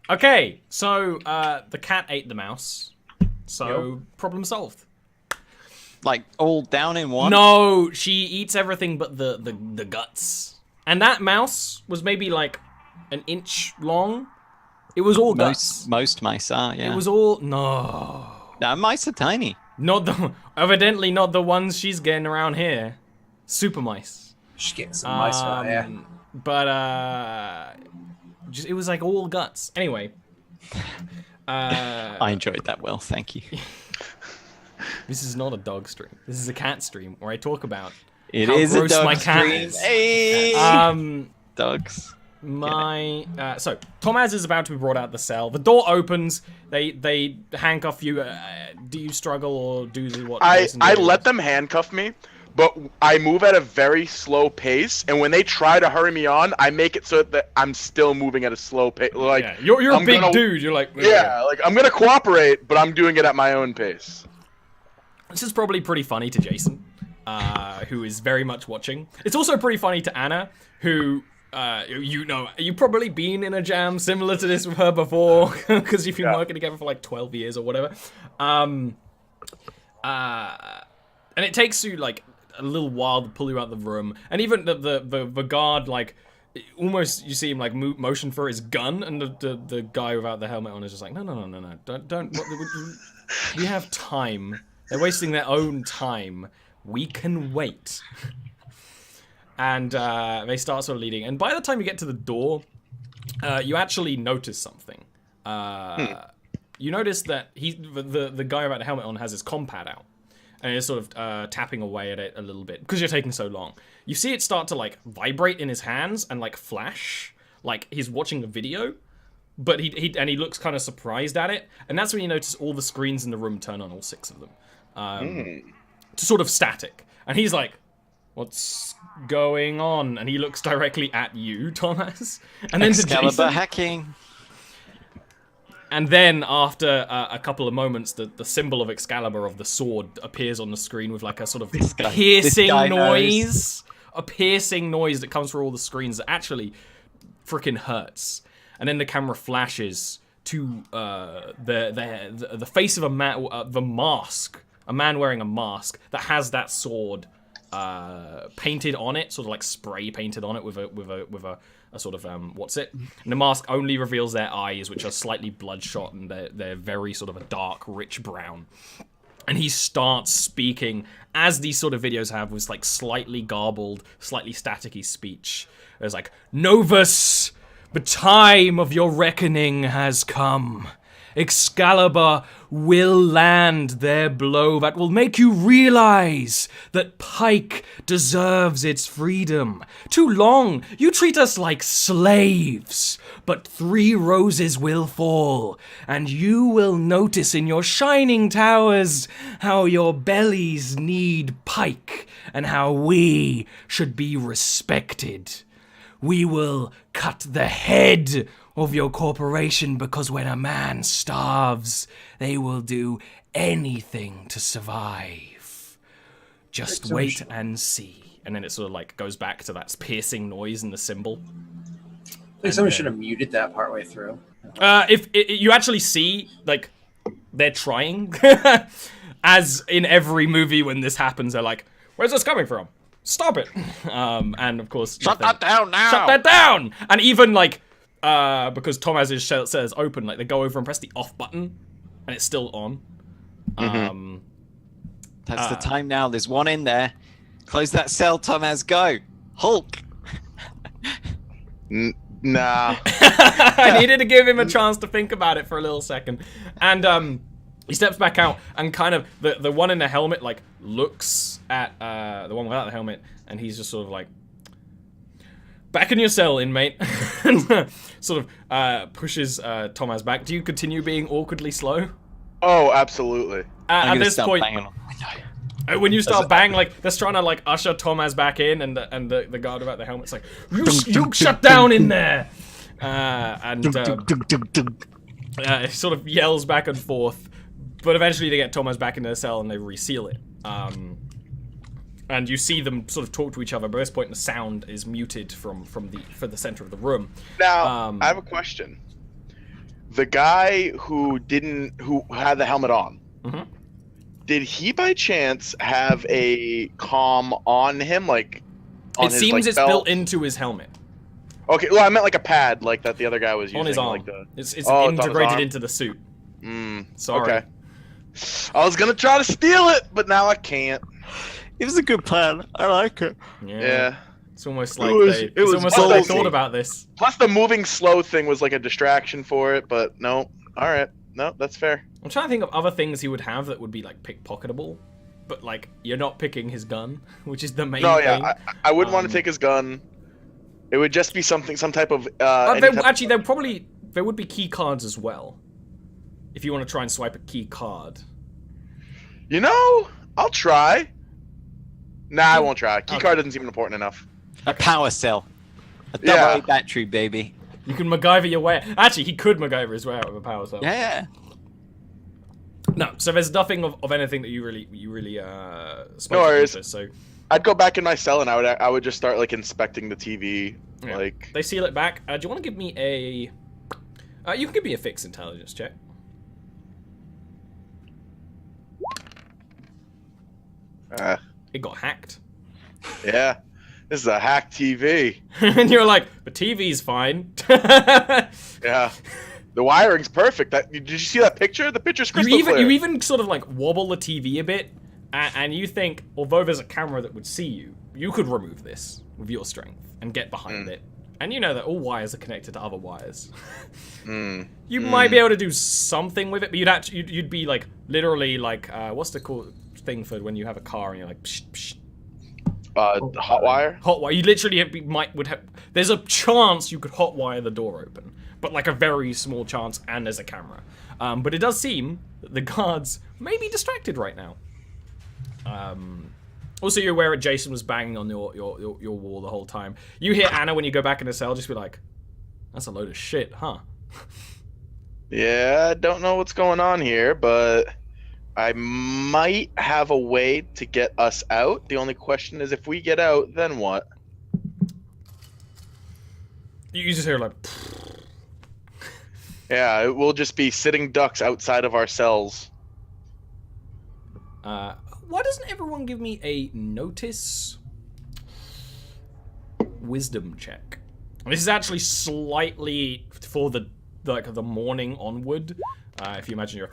Okay, so the cat ate the mouse. So problem solved. Like all down in one? No, she eats everything but the guts. And that mouse was maybe like an inch long. It was all guts. Most mice are, yeah. It was all no. No, mice are tiny. Evidently not the ones she's getting around here. Super mice. She's getting some mice out here. But it was like all guts. Anyway. I enjoyed that, Will. Thank you. This is not a dog stream. This is a cat stream where I talk about It how is gross a dog my cat stream. is. Hey! Dogs. So Tomaz is about to be brought out of the cell. The door opens. They handcuff you. Do you struggle or do what? I let them handcuff me, but I move at a very slow pace. And when they try to hurry me on, I make it so that I'm still moving at a slow pace. Like yeah, you're a big dude. You're like yeah, like I'm gonna cooperate, but I'm doing it at my own pace. This is probably pretty funny to Jason, who is very much watching. It's also pretty funny to Anna, who. You've probably been in a jam similar to this with her before, because you've been working together for like 12 years or whatever. And it takes you like a little while to pull you out of the room. And even the guard, like, almost you see him like motion for his gun, and the guy without the helmet on is just like, no, don't. We have time. They're wasting their own time. We can wait. And they start sort of leading. And by the time you get to the door, you actually notice something. You notice that the guy without the helmet on has his compad out. And he's sort of tapping away at it a little bit. Because you're taking so long. You see it start to like vibrate in his hands and like flash. Like he's watching a video. But he looks kind of surprised at it. And that's when you notice all the screens in the room turn on, all 6 of them. To sort of static. And he's like, what's going on? And he looks directly at you, Thomas. And then Excalibur to Jason. hacking. And then after a couple of moments, the symbol of Excalibur of the sword appears on the screen with like a sort of piercing noise. A piercing noise that comes through all the screens that actually freaking hurts. And then the camera flashes to the face of a man, the mask. A man wearing a mask that has that sword painted on it, sort of like spray painted on it with a sort of what's it? And the mask only reveals their eyes, which are slightly bloodshot, and they're very sort of a dark, rich brown. And he starts speaking, as these sort of videos have, with like slightly garbled, slightly staticky speech. It's like, Novus, the time of your reckoning has come. Excalibur will land their blow that will make you realize that Pike deserves its freedom. Too long, you treat us like slaves, but 3 roses will fall, and you will notice in your shining towers how your bellies need Pike, and how we should be respected. We will cut the head of your corporation, because when a man starves, they will do anything to survive. Just wait and see. And then it sort of like goes back to that piercing noise and the symbol. I think someone should have muted that partway through. If you actually see, like, they're trying. As in every movie when this happens, they're like, where's this coming from? Stop it. And of course, Shut that down now. Shut that down. And even like, because Tomaz's shell says open, like they go over and press the off button, and it's still on. That's the time now. There's one in there. Close that cell, Tomaz. Go. Hulk. Nah. I needed to give him a chance to think about it for a little second. And he steps back out, and kind of the one in the helmet like looks at the one without the helmet, and he's just sort of like, back in your cell, inmate. And sort of pushes Tomaz back. Do you continue being awkwardly slow? Oh, absolutely. At this point, when you start banging, like they're trying to like usher Tomaz back in, and the guard without the helmet's like, you shut down in there. And it sort of yells back and forth, but eventually they get Tomaz back into the cell and they reseal it. And you see them sort of talk to each other, but at this point the sound is muted from the center of the room. Now, I have a question. The guy who had the helmet on, did he by chance have a comm on him, like? It seems it's belt? built into his helmet. Okay, well, I meant like a pad, like that the other guy was using. On his arm. Like It's it's on his integrated arm? into the suit. Sorry. Okay. I was gonna try to steal it, but now I can't. It was a good plan. I like it. Yeah. It's almost like It it's was almost like they ballsy. thought about this. Plus, the moving slow thing was like a distraction for it, but no. All right, no, that's fair. I'm trying to think of other things he would have that would be like pickpocketable, but like you're not picking his gun, which is the main No, thing. yeah, I wouldn't want to take his gun. It would just be some type of. Actually, there would be key cards as well. If you want to try and swipe a key card. You know, I'll try. Nah, I won't try. Key card doesn't seem important enough. A power cell. A Yeah. double A battery, baby. You can MacGyver your way. Actually, he could MacGyver his way out with a power cell. Yeah. No, so there's nothing of anything that you really No worries. into, so I'd go back in my cell and I would just start like inspecting the TV. yeah. Like They seal it back. Do you want to give me a? You can give me a fixed intelligence check. It got hacked. Yeah, this is a hacked TV. And you're like, the TV's fine. Yeah, the wiring's perfect. Did you see that picture? The picture's crystal clear. You even sort of like wobble the TV a bit, and you think, although there's a camera that would see you, you could remove this with your strength and get behind it. And you know that all wires are connected to other wires. You might be able to do something with it, but you'd be like literally like what's the cool thing for when you have a car and you're like psh, psh. Hot wire. Hot wire. You literally would have. There's a chance you could hotwire the door open, but like a very small chance, and there's a camera. But it does seem that the guards may be distracted right now. Also, you're aware that Jason was banging on your wall the whole time. You hear Anna when you go back in the cell just be like, "That's a load of shit, huh?" Yeah, I don't know what's going on here, but I might have a way to get us out. The only question is, if we get out, then what? You just hear like, Yeah, it will just be sitting ducks outside of our cells. why doesn't everyone give me a notice wisdom check? This is actually slightly for the morning onward. If you imagine you're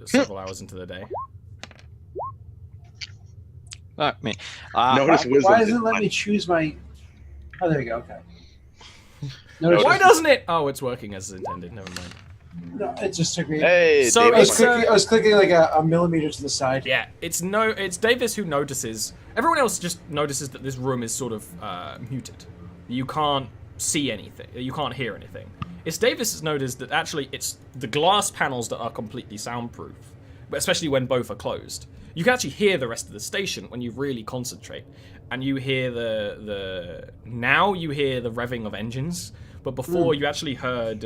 several hours into the day. Fuck me. Notice wisdom. Why doesn't it let me choose my... Oh, there you go, okay. Why doesn't it? Oh, it's working as intended. Never mind. No, it just took me... Hey, So David. I was clicking like a millimeter to the side. Yeah, it's Davis who notices. Everyone else just notices that this room is sort of muted. You can't see anything. You can't hear anything. It's Davis has noticed that actually it's the glass panels that are completely soundproof, but especially when both are closed. You can actually hear the rest of the station when you really concentrate, and you hear now you hear the revving of engines, but before you actually heard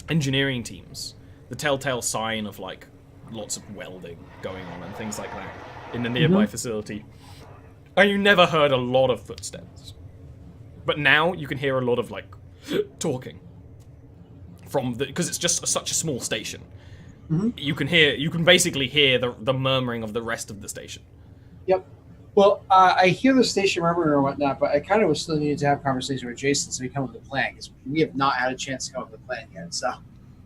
engineering teams, the telltale sign of like lots of welding going on and things like that in the nearby facility. And you never heard a lot of footsteps, but now you can hear a lot of like talking because it's just such a small station. You can basically hear the murmuring of the rest of the station. Yep. Well, I hear the station murmuring or whatnot, but I kind of was still needing to have a conversation with Jason so we come up with a plan, because we have not had a chance to come up with a plan yet.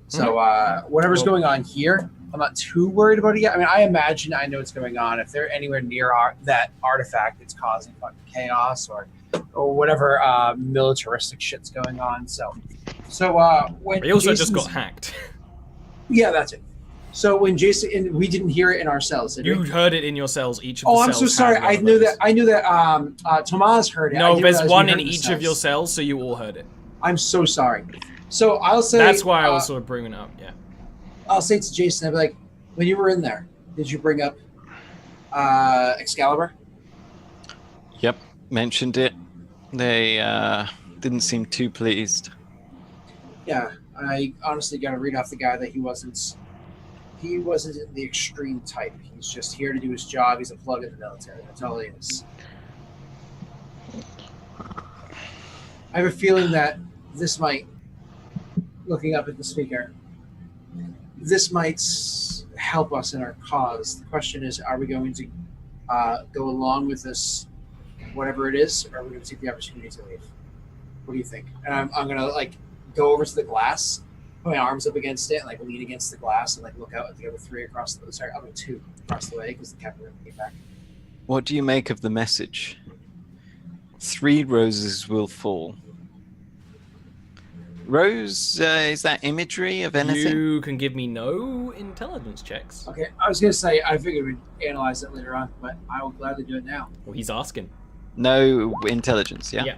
So whatever's going on here, I'm not too worried about it yet. I mean, I imagine I know what's going on. If they're anywhere near that artifact, it's causing fucking chaos or whatever militaristic shit's going on. So when They also just Jason's- got hacked. Yeah, that's it. So when Jason, and we didn't hear it in our cells, did You we? heard it in your cells. Each of the Oh, cells I'm so sorry. had I one knew of that. those. I knew that. Tomas heard it. I No, didn't there's realize we one heard in the each of your cells. cells, so you all heard it. I'm so sorry. So I'll say That's why I was sort of bringing it up. Yeah. I'll say to Jason, I'll be like, when you were in there, did you bring up Excalibur? Yep, mentioned it. They didn't seem too pleased. Yeah, I honestly got to read off the guy that he wasn't He wasn't the extreme type. He's just here to do his job. He's a plug in the military. That's all he is. I have a feeling that this might, looking up at the speaker, this might help us in our cause. The question is, are we going to go along with this, whatever it is, or are we going to take the opportunity to leave? What do you think? And I'm going to like go over to the glass, put my arms up against it, and like lean against the glass and like look out at the other three across the, sorry, other two across the way because the captain came back. What do you make of the message? 3 roses will fall. Rose, is that imagery of anything? You can give me no intelligence checks. Okay, I was going to say, I figured we'd analyze it later on, but I will gladly do it now. Well, he's asking. No intelligence, yeah? Yeah.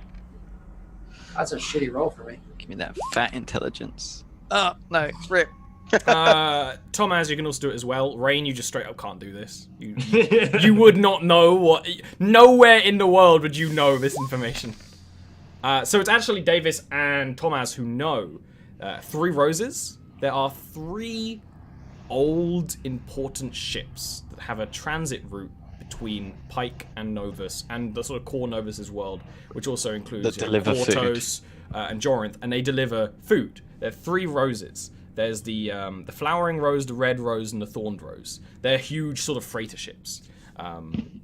That's a shitty roll for me. Give me that fat intelligence. Oh, no, rip. Tomaz, you can also do it as well. Rain, you just straight up can't do this. You would not know what... Nowhere in the world would you know this information. So it's actually Davis and Tomaz who know. 3 roses. There are 3 old, important ships that have a transit route between Pike and Novus, and the sort of core Novus's world, which also includes Portos and Jorinth, and they deliver food. There are 3 roses. There's the flowering rose, the red rose, and the thorned rose. They're huge sort of freighter ships, and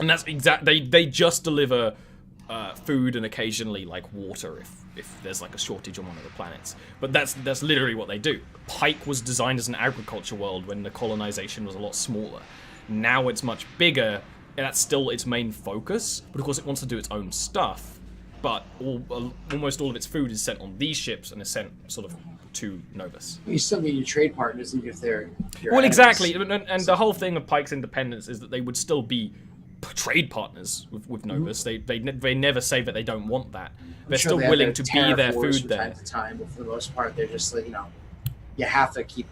that's they just deliver food and occasionally like water if there's like a shortage on one of the planets. But that's literally what they do. Pike was designed as an agriculture world when the colonization was a lot smaller. Now it's much bigger, and that's still its main focus, but of course it wants to do its own stuff. But almost all of its food is sent on these ships and is sent sort of to Novus. You still need your trade partners even if they're your well, enemies. exactly, and the whole thing of Pike's independence is that they would still be trade partners with Novus. They never say that they don't want that. They're sure still they willing have to their be their tariff wars food from there. time to time, but for the most part, they're just like, you have to keep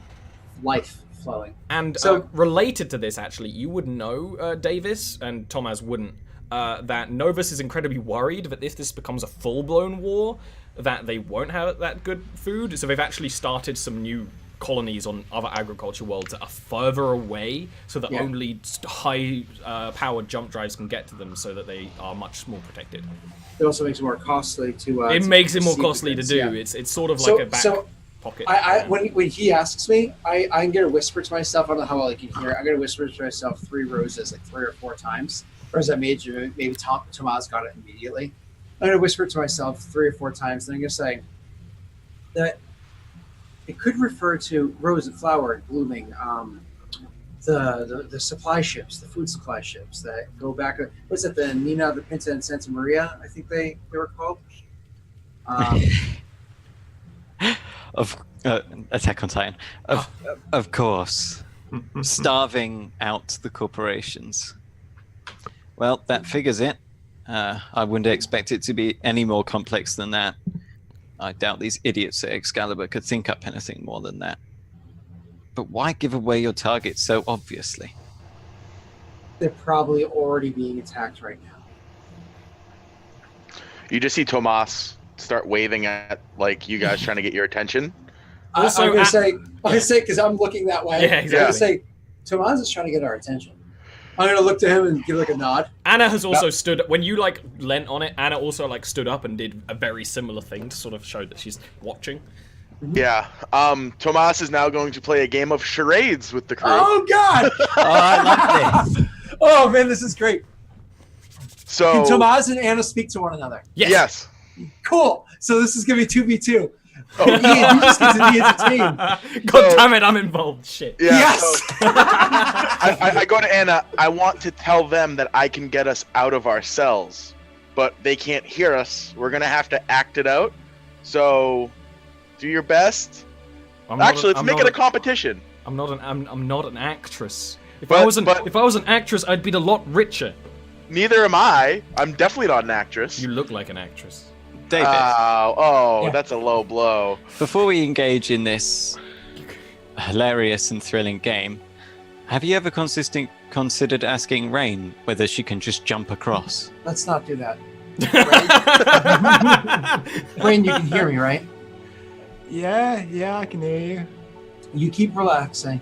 life flowing. And So- related to this, actually, you would know, Davis, and Tomaz wouldn't, that Novus is incredibly worried that if this becomes a full-blown war, that they won't have that good food. So they've actually started some new colonies on other agriculture worlds that are further away, so that only high-powered jump drives can get to them, so that they are much more protected. It also makes it more costly to. It makes it more see costly to things, do. yeah. It's sort of like a back pocket. When he asks me, I'm gonna whisper to myself. I don't know how well I can hear. I'm gonna whisper to myself 3 roses like 3 or 4 times. Or as I made you, maybe Tomaz got it immediately. I'm gonna whisper to myself 3 or 4 times, and I'm gonna say that it could refer to rose and flower and blooming. The supply ships, the food supply ships that go back. What's it? The Nina, the Pinta, and Santa Maria. I think they were called. Of Attack on Titan. Of course. Starving out the corporations. Well, that figures it. I wouldn't expect it to be any more complex than that. I doubt these idiots at Excalibur could think up anything more than that. But why give away your target so obviously? They're probably already being attacked right now. You just see Tomas start waving at like you guys trying to get your attention. Also, I'm gonna say because I'm looking that way. Yeah, exactly. I'm gonna say Tomas is trying to get our attention. I'm gonna look to him and give like a nod. Anna has also stood when you like leant on it. Anna also like stood up and did a very similar thing to sort of show that she's watching. Yeah. Tomas is now going to play a game of charades with the crew. Oh God! Oh, I like this. Oh man, this is great. So Can Tomas and Anna speak to one another? yes. Cool. So this is gonna be 2v2. Oh, Ian, you just get to be entertained. God damn it, I'm involved. Shit. Yeah, Yes. so I go to Anna. I want to tell them that I can get us out of our cells, but they can't hear us. We're gonna have to act it out. So, do your best. Actually, let's make it a competition. I'm not an actress. If But- I was but- if I was an actress, I'd be a lot richer. Neither am I. I'm definitely not an actress. You look like an actress. David, Yeah. That's a low blow. before we engage in this hilarious and thrilling game, have you ever considered asking Rain whether she can just jump across? Let's not do that. Rain, you can hear me, right? Yeah, I can hear you. You keep relaxing.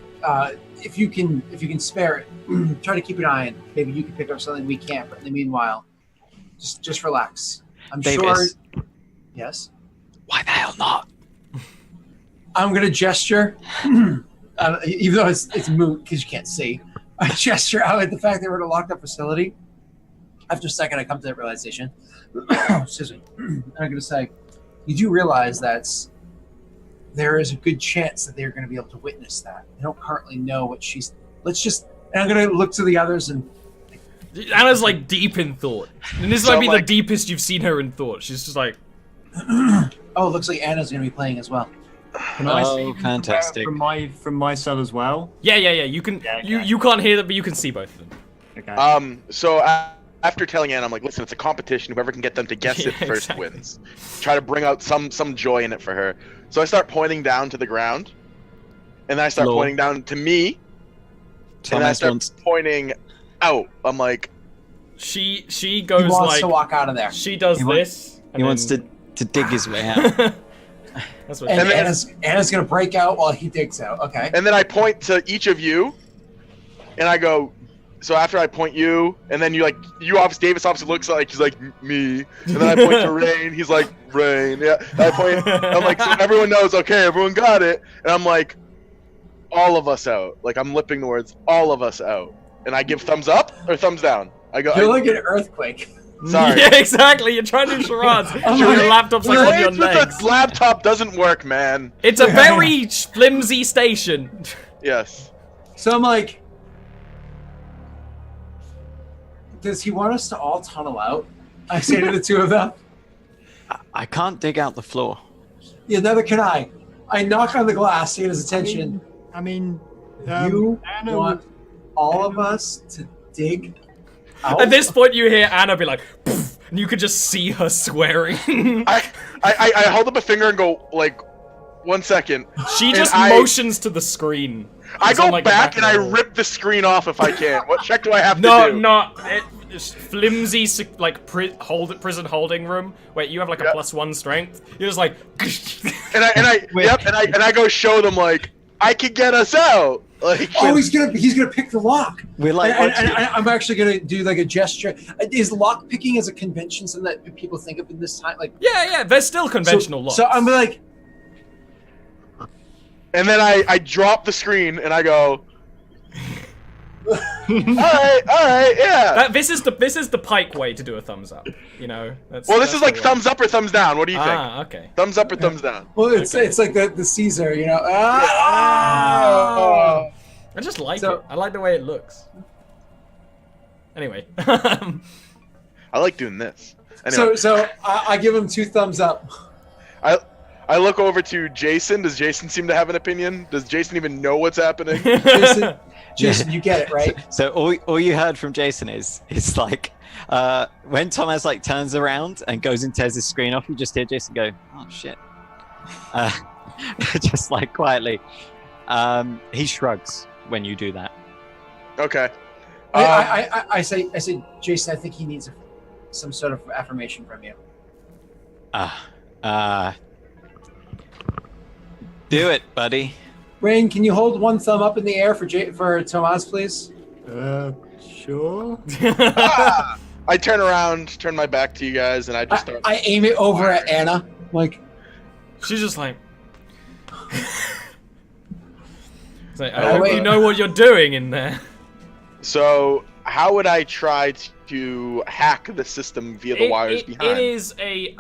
if you can spare it, try to keep an eye on it. Maybe you can pick up something we can't. But in the meanwhile, just relax. I'm Davis. sure. Yes. Why the hell not? I'm gonna gesture, even though it's moot because you can't see. I gesture out at the fact that we're in a locked up facility. After a second, I come to that realization. Excuse me. I'm gonna say, you do realize that there is a good chance that they're going to be able to witness that. They don't currently know what she's. And I'm going to look to the others and. Anna's like deep in thought, and this So might be like- the deepest you've seen her in thought. She's just like, Oh, it looks like Anna's going to be playing as well. Can I see Oh, fantastic. from my cell as well? yeah. You can. Yeah, okay. You can't hear them, but you can see both of them. Okay. So after telling Anna, I'm like, listen, it's a competition. Whoever can get them to guess it Yeah, first exactly. wins. Try to bring out some joy in it for her. So I start pointing down to the ground, and then I start Lol. pointing down to me, and then I Thomas start wants. pointing out. I'm like, She He goes wants like to walk out of there. she does He wants- this. He wants to dig his way out. That's what. And she then- Anna's going to break out while he digs out. Okay. and then I point to each of you, and I go. So after I point you, and then you obviously Davis obviously looks like he's like me, and then I point to Rain, he's like Rain, yeah. And I point, I'm like, so everyone knows, okay, everyone got it, and I'm like, all of us out, like I'm lipping the words, all of us out, and I give thumbs up or thumbs down. I go, You're like an earthquake. sorry. Yeah, exactly. You're trying to do charades. Oh Your my- laptop's like on your Rains with legs. the laptop doesn't work, man. It's a very flimsy station. Yes. So I'm like, does he want us to all tunnel out? I say to the two of them. I can't dig out the floor. Yeah, neither can I. I knock on the glass to get his attention. I mean, You Anna want all of us to dig out? At this point, you hear Anna be like, "Poof," and you could just see her swearing. I hold up a finger and go like, 1 second. She just I- motions to the screen. I It's on, go like, the back and I of the- rip the screen off if I can. What check do I have to No, do? it's flimsy, like prison holding room. Wait, you have like a Yep. +1 strength. You're just like, And I go show them like I could get us out. Like Oh, he's gonna pick the lock. We're like, And I'm actually gonna do like a gesture. Is lock picking as a convention something that people think of in this time? Like yeah, there's still conventional locks. So I'm like, and then I drop the screen and I go. all right, yeah. This is the Pike way to do a thumbs up. You know. Well, this is like thumbs up or thumbs down. What do you think? Ah, okay. Thumbs up or thumbs down? well, it's like the Caesar, you know. Oh. I just like So- it. I like the way it looks. Anyway. I like doing this. Anyway, So I give him 2 thumbs up. I look over to Jason. Does Jason seem to have an opinion? Does Jason even know what's happening? Jason, you get it, right? So all you heard from Jason is like when Thomas like turns around and goes and tears his screen off, you just hear Jason go, "Oh shit," just like quietly. He shrugs when you do that. Okay. I say, Jason, I think he needs some sort of affirmation from you. Do it, buddy. Rain, can you hold 1 thumb up in the air for Tomas, please? Sure. I turn around, turn my back to you guys, and I just start. I aim it over at Anna. Like, She's just like. It's like, I Oh, hope wait. you know what you're doing in there. So, how would I try to hack the system via the wires behind? It is a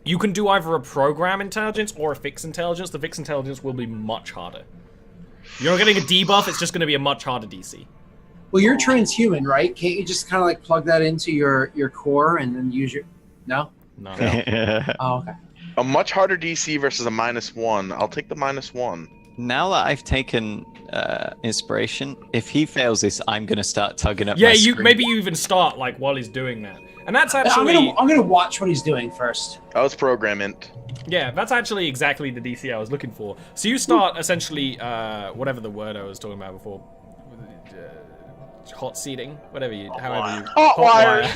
you can do either a program intelligence or a fixed intelligence. The fixed intelligence will be much harder. You're not getting a debuff, it's just going to be a much harder DC. well, you're transhuman, right? Can't you just kind of like plug that into your core and then use your? No. No. Oh, okay. A much harder DC versus a -1. I'll take the -1. Now that I've taken inspiration, if he fails this, I'm gonna start tugging at Yeah, my you screen. maybe you even start like while he's doing that. And that's I'm actually gonna watch what he's doing first. I was program int. yeah, that's actually exactly the DC I was looking for. So you start essentially whatever the word I was talking about before. Hot seating, however you Hot wiring.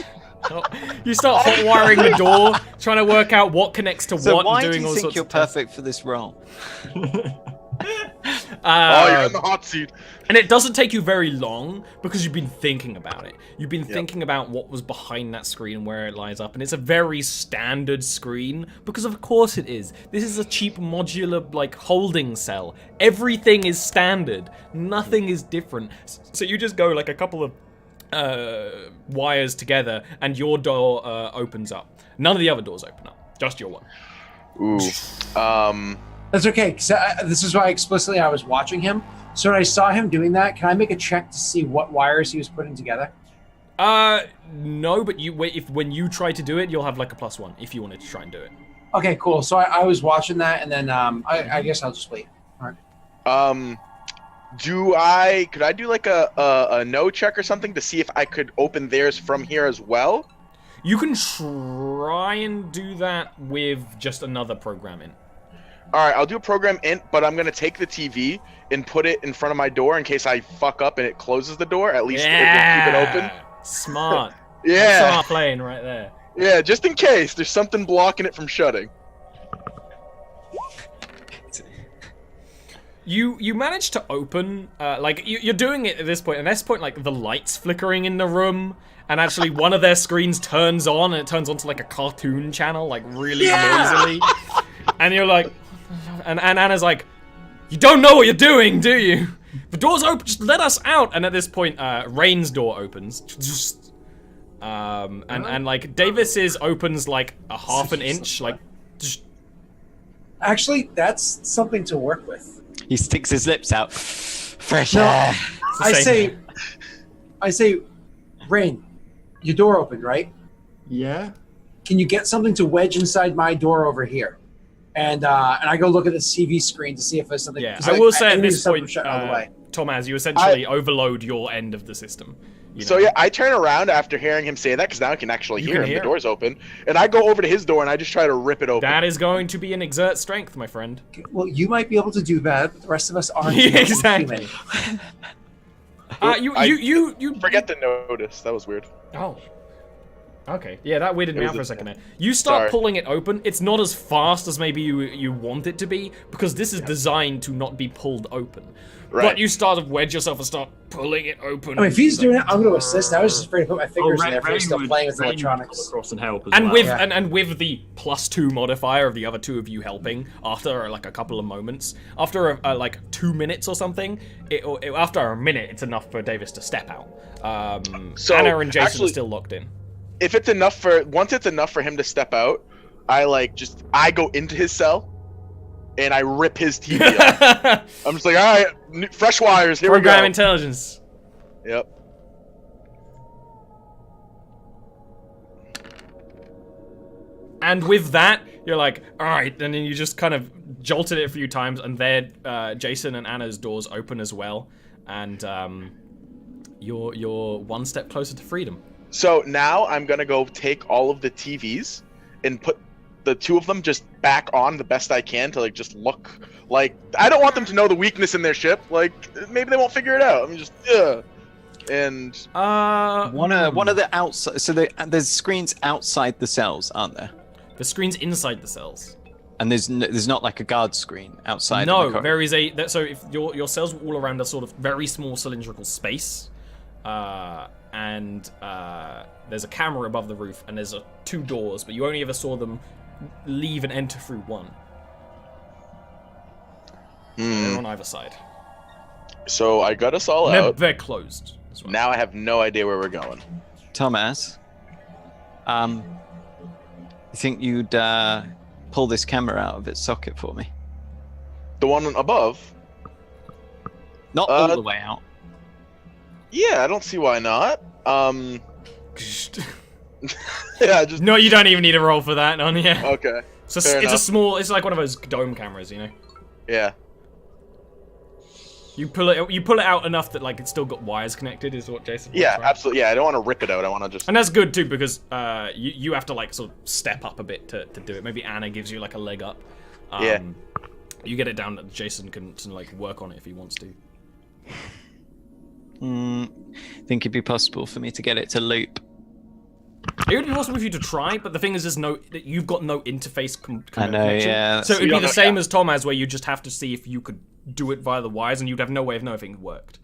You start hot wiring the door, trying to work out what connects to So what, why and do doing you all think sorts you're of tests. perfect for this role? Oh, you're in the hot seat. And it doesn't take you very long because you've been thinking about it. You've been thinking about what was behind that screen and where it lies up. And it's a very standard screen because of course it is. This is a cheap modular like holding cell. Everything is standard. Nothing is different. So you just go like a couple of wires together and your door opens up. None of the other doors open up. Just your one. Ooh. That's okay, because this is why explicitly I was watching him. So when I saw him doing that, can I make a check to see what wires he was putting together? No, but when you try to do it, you'll have like a +1 if you wanted to try and do it. Okay, cool. So I was watching that, and then I guess I'll just wait. All right. Could I do like a no check or something to see if I could open theirs from here as well? You can try and do that with just another program in. All right, I'll do a program int, but I'm gonna take the TV and put it in front of my door in case I fuck up and it closes the door. At least it will keep it open. Smart. Yeah. Smart playing right there. Yeah, just in case there's something blocking it from shutting. You managed to open, like, you're doing it at this point, and at this point, like, the light's flickering in the room, and actually one of their screens turns on, and it turns onto, like, a cartoon channel, like, really noisily. And you're like, and Anna's like, you don't know what you're doing, do you? The door's open, just let us out! And at this point, Rain's door opens. And like, Davis's opens, like, a half an inch, like, Actually, that's something to work with. He sticks his lips out. Fresh No, air. I say, Rain, your door opened, right? Yeah. Can you get something to wedge inside my door over here? And I go look at the TV screen to see if there's something. yeah, 'cause I will say I at need this something point, shut out of the way. Tomaz, you essentially overload your end of the system. You So know? yeah, I turn around after hearing him say that because now I can actually You hear can him. hear The door's open, and I go over to his door and I just try to rip it open. That is going to be an exert strength, my friend. Well, you might be able to do that, but the rest of us aren't. Yeah, exactly. You Forget to notice. That was weird. Oh. Okay. Yeah, that weirded me It out was for a a- second there. You start Sorry. pulling it open. It's not as fast as maybe you want it to be, because this is designed to not be pulled open. Right. But you start to wedge yourself and start pulling it open. I mean, if he's doing it, I'm going to assist. I was just afraid to put my fingers in there if Rain he's still would- playing with Rain would electronics. come across and help as And well. with Yeah. and with the +2 modifier of the other two of you helping after like a couple of moments, after like 2 minutes or something, after a minute, it's enough for Davis to step out. So, Anna and Jason actually- are still locked in. If it's enough once it's enough for him to step out, I go into his cell, and I rip his TV off. I'm just like, all right, fresh wires. Here Program we go. intelligence. Yep. And with that, you're like, all right, and then you just kind of jolted it a few times, and then Jason and Anna's doors open as well, and you're one step closer to freedom. So now I'm gonna go take all of the TVs and put the two of them just back on the best I can to like just look like I don't want them to know the weakness in their ship. Like maybe they won't figure it out. I mean, just and One of the outside. So there's screens outside the cells, aren't there? the screen's inside the cells. And there's not like a guard screen outside. No, of the there is a. So if your cells are all around a sort of very small cylindrical space, and there's a camera above the roof, and there's two doors, but you only ever saw them leave and enter through one. They're on either side. so I got us all They're, out. they're closed as well. Now I have no idea where we're going. Thomas, you think you'd pull this camera out of its socket for me? The one above. Not all the way out. Yeah, I don't see why not. Yeah, just No, you don't even need a roll for that, none. Yeah. okay. So fair it's a enough. small. It's like one of those dome cameras, you know. Yeah. You pull it out enough that like it's still got wires connected. Is what Jason. wants, Yeah, right? absolutely. Yeah, I don't want to rip it out. I want to just. And that's good too because you have to like sort of step up a bit to do it. Maybe Anna gives you like a leg up. Yeah. You get it down that Jason can like work on it if he wants to. Think it'd be possible for me to get it to loop? It would be possible for you to try, but the thing is, you've got no interface I know, connection. yeah, So it'd be You the don't- same yeah. as Tomaz, where you just have to see if you could do it via the wires, and you'd have no way of knowing if it worked.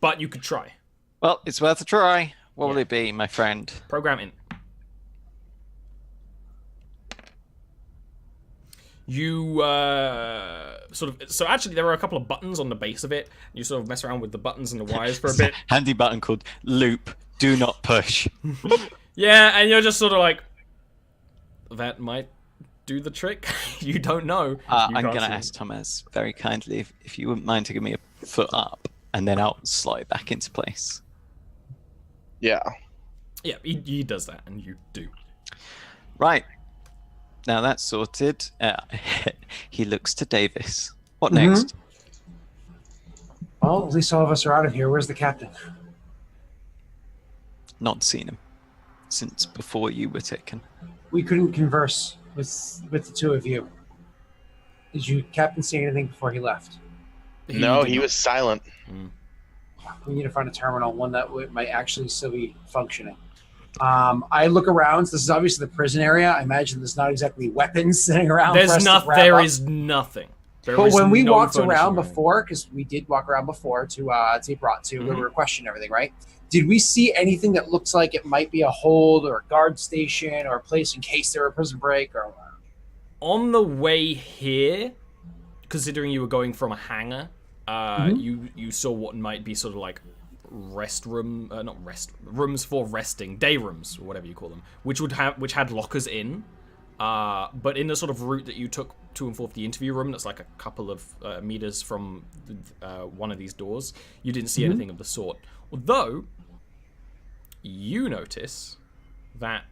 But you could try. Well, it's worth a try. What will Yeah. it be, my friend? Program in. You so actually there are a couple of buttons on the base of it. You sort of mess around with the buttons and the wires for a bit. Handy button called loop. Do not push. Yeah, and you're just sort of like, that might do the trick. You don't know. You I'm can't going to see. ask Thomas very kindly if you wouldn't mind to give me a foot up, and then I'll slide back into place. Yeah. Yeah, he does that, and you do. Right. Now that's sorted. He looks to Davis. What next? Well, at least all of us are out of here. Where's the captain? Not seen him since before you were taken. We couldn't converse with the two of you. Did you, Captain, see anything before he left? No, he was silent. We need to find a terminal, one that might actually still be functioning. I look around. This is obviously the prison area. I imagine there's not exactly weapons sitting around. There's for us to nothing. grab There up. is nothing. There But is when we no walked furnishing around or before, because we did walk around before to brought to Mm-hmm. where we were questioning everything, right? Did we see anything that looks like it might be a hold or a guard station or a place in case there were a prison break? Or on the way here, considering you were going from a hangar, you saw what might be sort of like rooms for resting, day rooms or whatever you call them, which had lockers in. But in the sort of route that you took to and forth the interview room, that's like a couple of meters from one of these doors, you didn't see anything of the sort. Although you notice that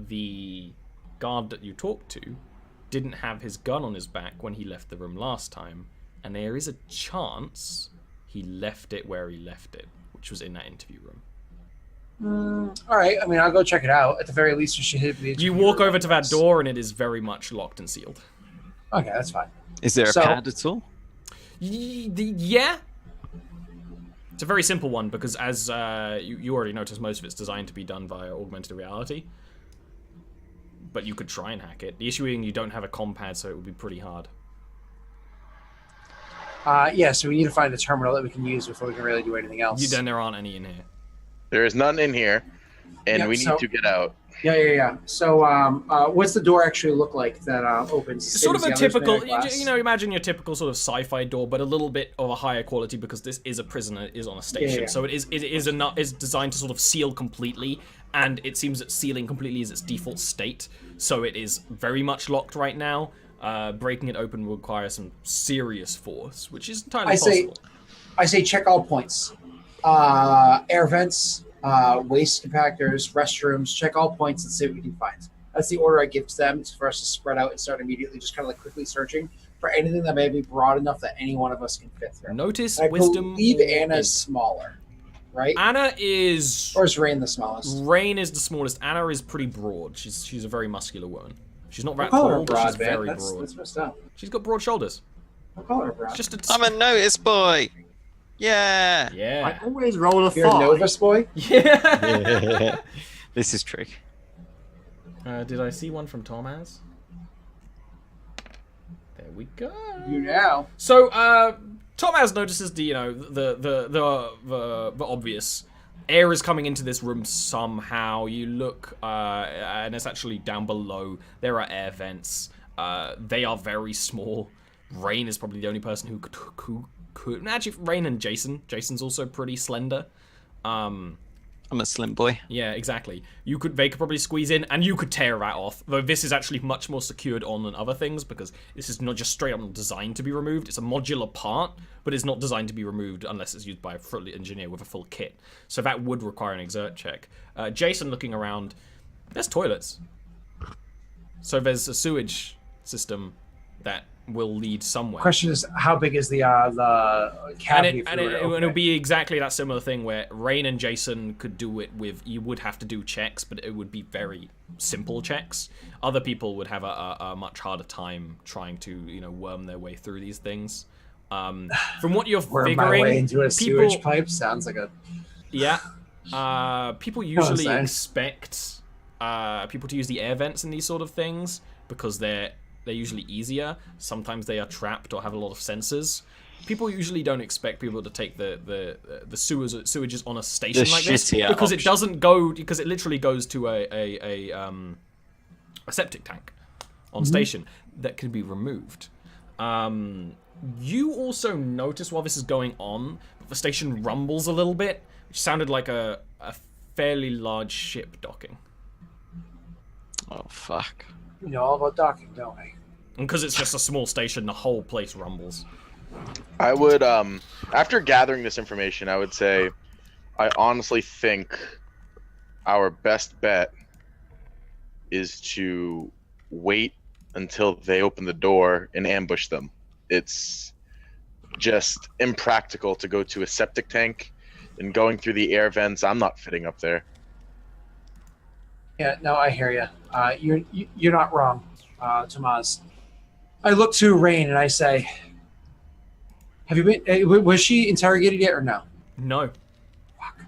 the guard that you talked to didn't have his gun on his back when he left the room last time, and there is a chance he left it where he left it, which was in that interview room. all right, I mean, I'll go check it out. At the very least, we should hit the You interview walk room over to that first. door, and it is very much locked and sealed. Okay, that's fine. Is there a So- pad at all? Yeah. It's a very simple one because, as you already noticed, most of it's designed to be done via augmented reality. But you could try and hack it. The issue being you don't have a comm pad, so it would be pretty hard. Yeah, so we need to find a terminal that we can use before we can really do anything else. Then there aren't any in here. There is none in here, and Yeah, we so- need to get out. Yeah. So, what's the door actually look like that opens? It's sort of Same a as the others, typical, made of glass? imagine your typical sort of sci-fi door, but a little bit of a higher quality because this is a prison and it is on a station. Yeah. So it is designed to sort of seal completely, and it seems that sealing completely is its default state. So it is very much locked right now. Breaking it open will require some serious force, which is entirely possible. I say check all points. Air vents, waste compactors, restrooms, check all points and see what we can find. That's the order I give to them. It's for us to spread out and start immediately just kind of like quickly searching for anything that may be broad enough that any one of us can fit through. Notice I wisdom. believe or Anna's int. smaller, right? Anna is. Or is Rain the smallest? Rain is the smallest. Anna is pretty broad. She's a very muscular woman. She's not I'll that call her tall, but broad, she's man. very That's broad. messed up. She's got broad shoulders. I'll call her broad. It's just I'm a notice boy. Yeah. I yeah. always roll a You're a 5. Novus boy? Yeah. This is trick. Did I see one from Tomaz? There we go. You now. So, Tomaz notices the obvious. Air is coming into this room somehow. You look, and it's actually down below. There are air vents. They are very small. Rain is probably the only person who could. Actually, Rain and Jason. Jason's also pretty slender. I'm a slim boy. Yeah, exactly. They could probably squeeze in, and you could tear that off. Though this is actually much more secured on than other things, because this is not just straight up designed to be removed. It's a modular part, but it's not designed to be removed unless it's used by a full engineer with a full kit. So that would require an exert check. Jason, looking around, there's toilets. So there's a sewage system that will lead somewhere. Question is, how big is the cavity? And it'll be exactly that similar thing where Rain and Jason could do it with. You would have to do checks, but it would be very simple checks. Other people would have a much harder time trying to worm their way through these things. From what you're Worm my way figuring, into a people, sewage pipe sounds like a. yeah, people usually saying. expect people to use the air vents in these sort of things because they're they're usually easier. Sometimes they are trapped or have a lot of sensors. People usually don't expect people to take the sewages on a station like this because it doesn't go, because it literally goes to a septic tank on station that can be removed. You also notice while this is going on, the station rumbles a little bit, which sounded like a fairly large ship docking. Oh, fuck. We know all about docking, don't we? And because it's just a small station, the whole place rumbles. I would, after gathering this information, I would say I honestly think our best bet is to wait until they open the door and ambush them. It's just impractical to go to a septic tank and going through the air vents. I'm not fitting up there. Yeah, no, I hear you. You're not wrong, Tomas. I look to Rain and I say, "Have you been? Was she interrogated yet or no?" No. Fuck.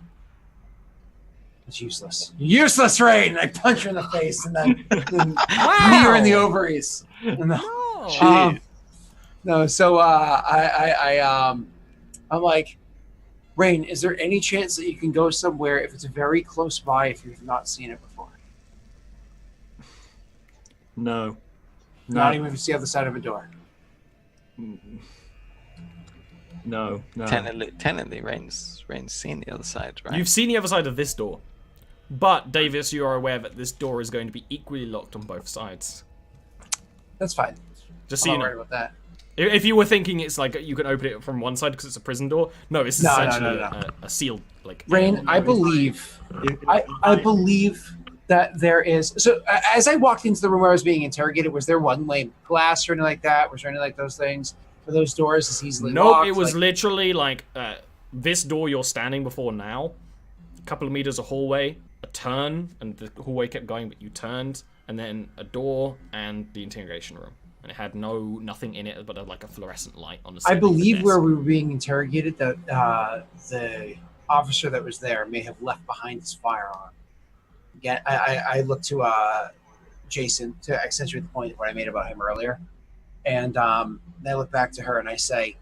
It's useless. Useless, Rain! I punch her in the face and then knee her in the ovaries. No. No, so I'm like, Rain, is there any chance that you can go somewhere if it's very close by if you've not seen it before? No. Not even if you see the other side of a door. No. Technically, Rain's seen the other side, right? You've seen the other side of this door. But, Davis, you are aware that this door is going to be equally locked on both sides. That's fine. Just so I'm you not know. worried about that. If you were thinking it's like you can open it from one side because it's a prison door, no, it's essentially a sealed, like... Rain, I believe... I believe that there is... So, as I walked into the room where I was being interrogated, was there one lane glass or anything like that? Was there any like those things? Were those doors as easily locked? Nope, it was literally like this door you're standing before now, a couple of meters of hallway, a turn, and the hallway kept going, but you turned, and then a door and the interrogation room. And it had nothing in it but like a fluorescent light on the side. I believe where we were being interrogated, that the officer that was there may have left behind his firearm. Again, I look to Jason to accentuate the point what I made about him earlier. And then I look back to her and I say,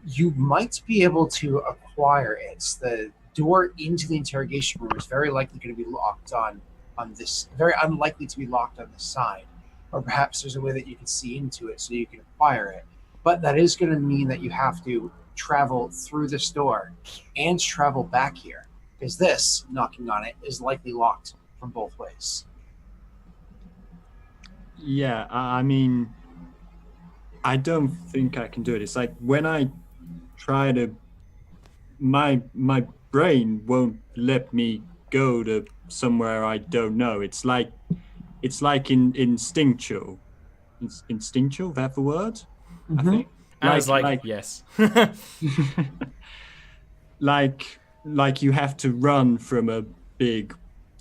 you might be able to acquire it. The door into the interrogation room is very likely going to be locked on this, very unlikely to be locked on this side. Or perhaps there's a way that you can see into it so you can acquire it. But that is going to mean that you have to travel through this door and travel back here. Because this, knocking on it, is likely locked from both ways. Yeah, I mean, I don't think I can do it. It's like when I try to... My brain won't let me go to somewhere I don't know. It's like instinctual. Instinctual, that the word? Mm-hmm. I think. I was like yes. like you have to run from a big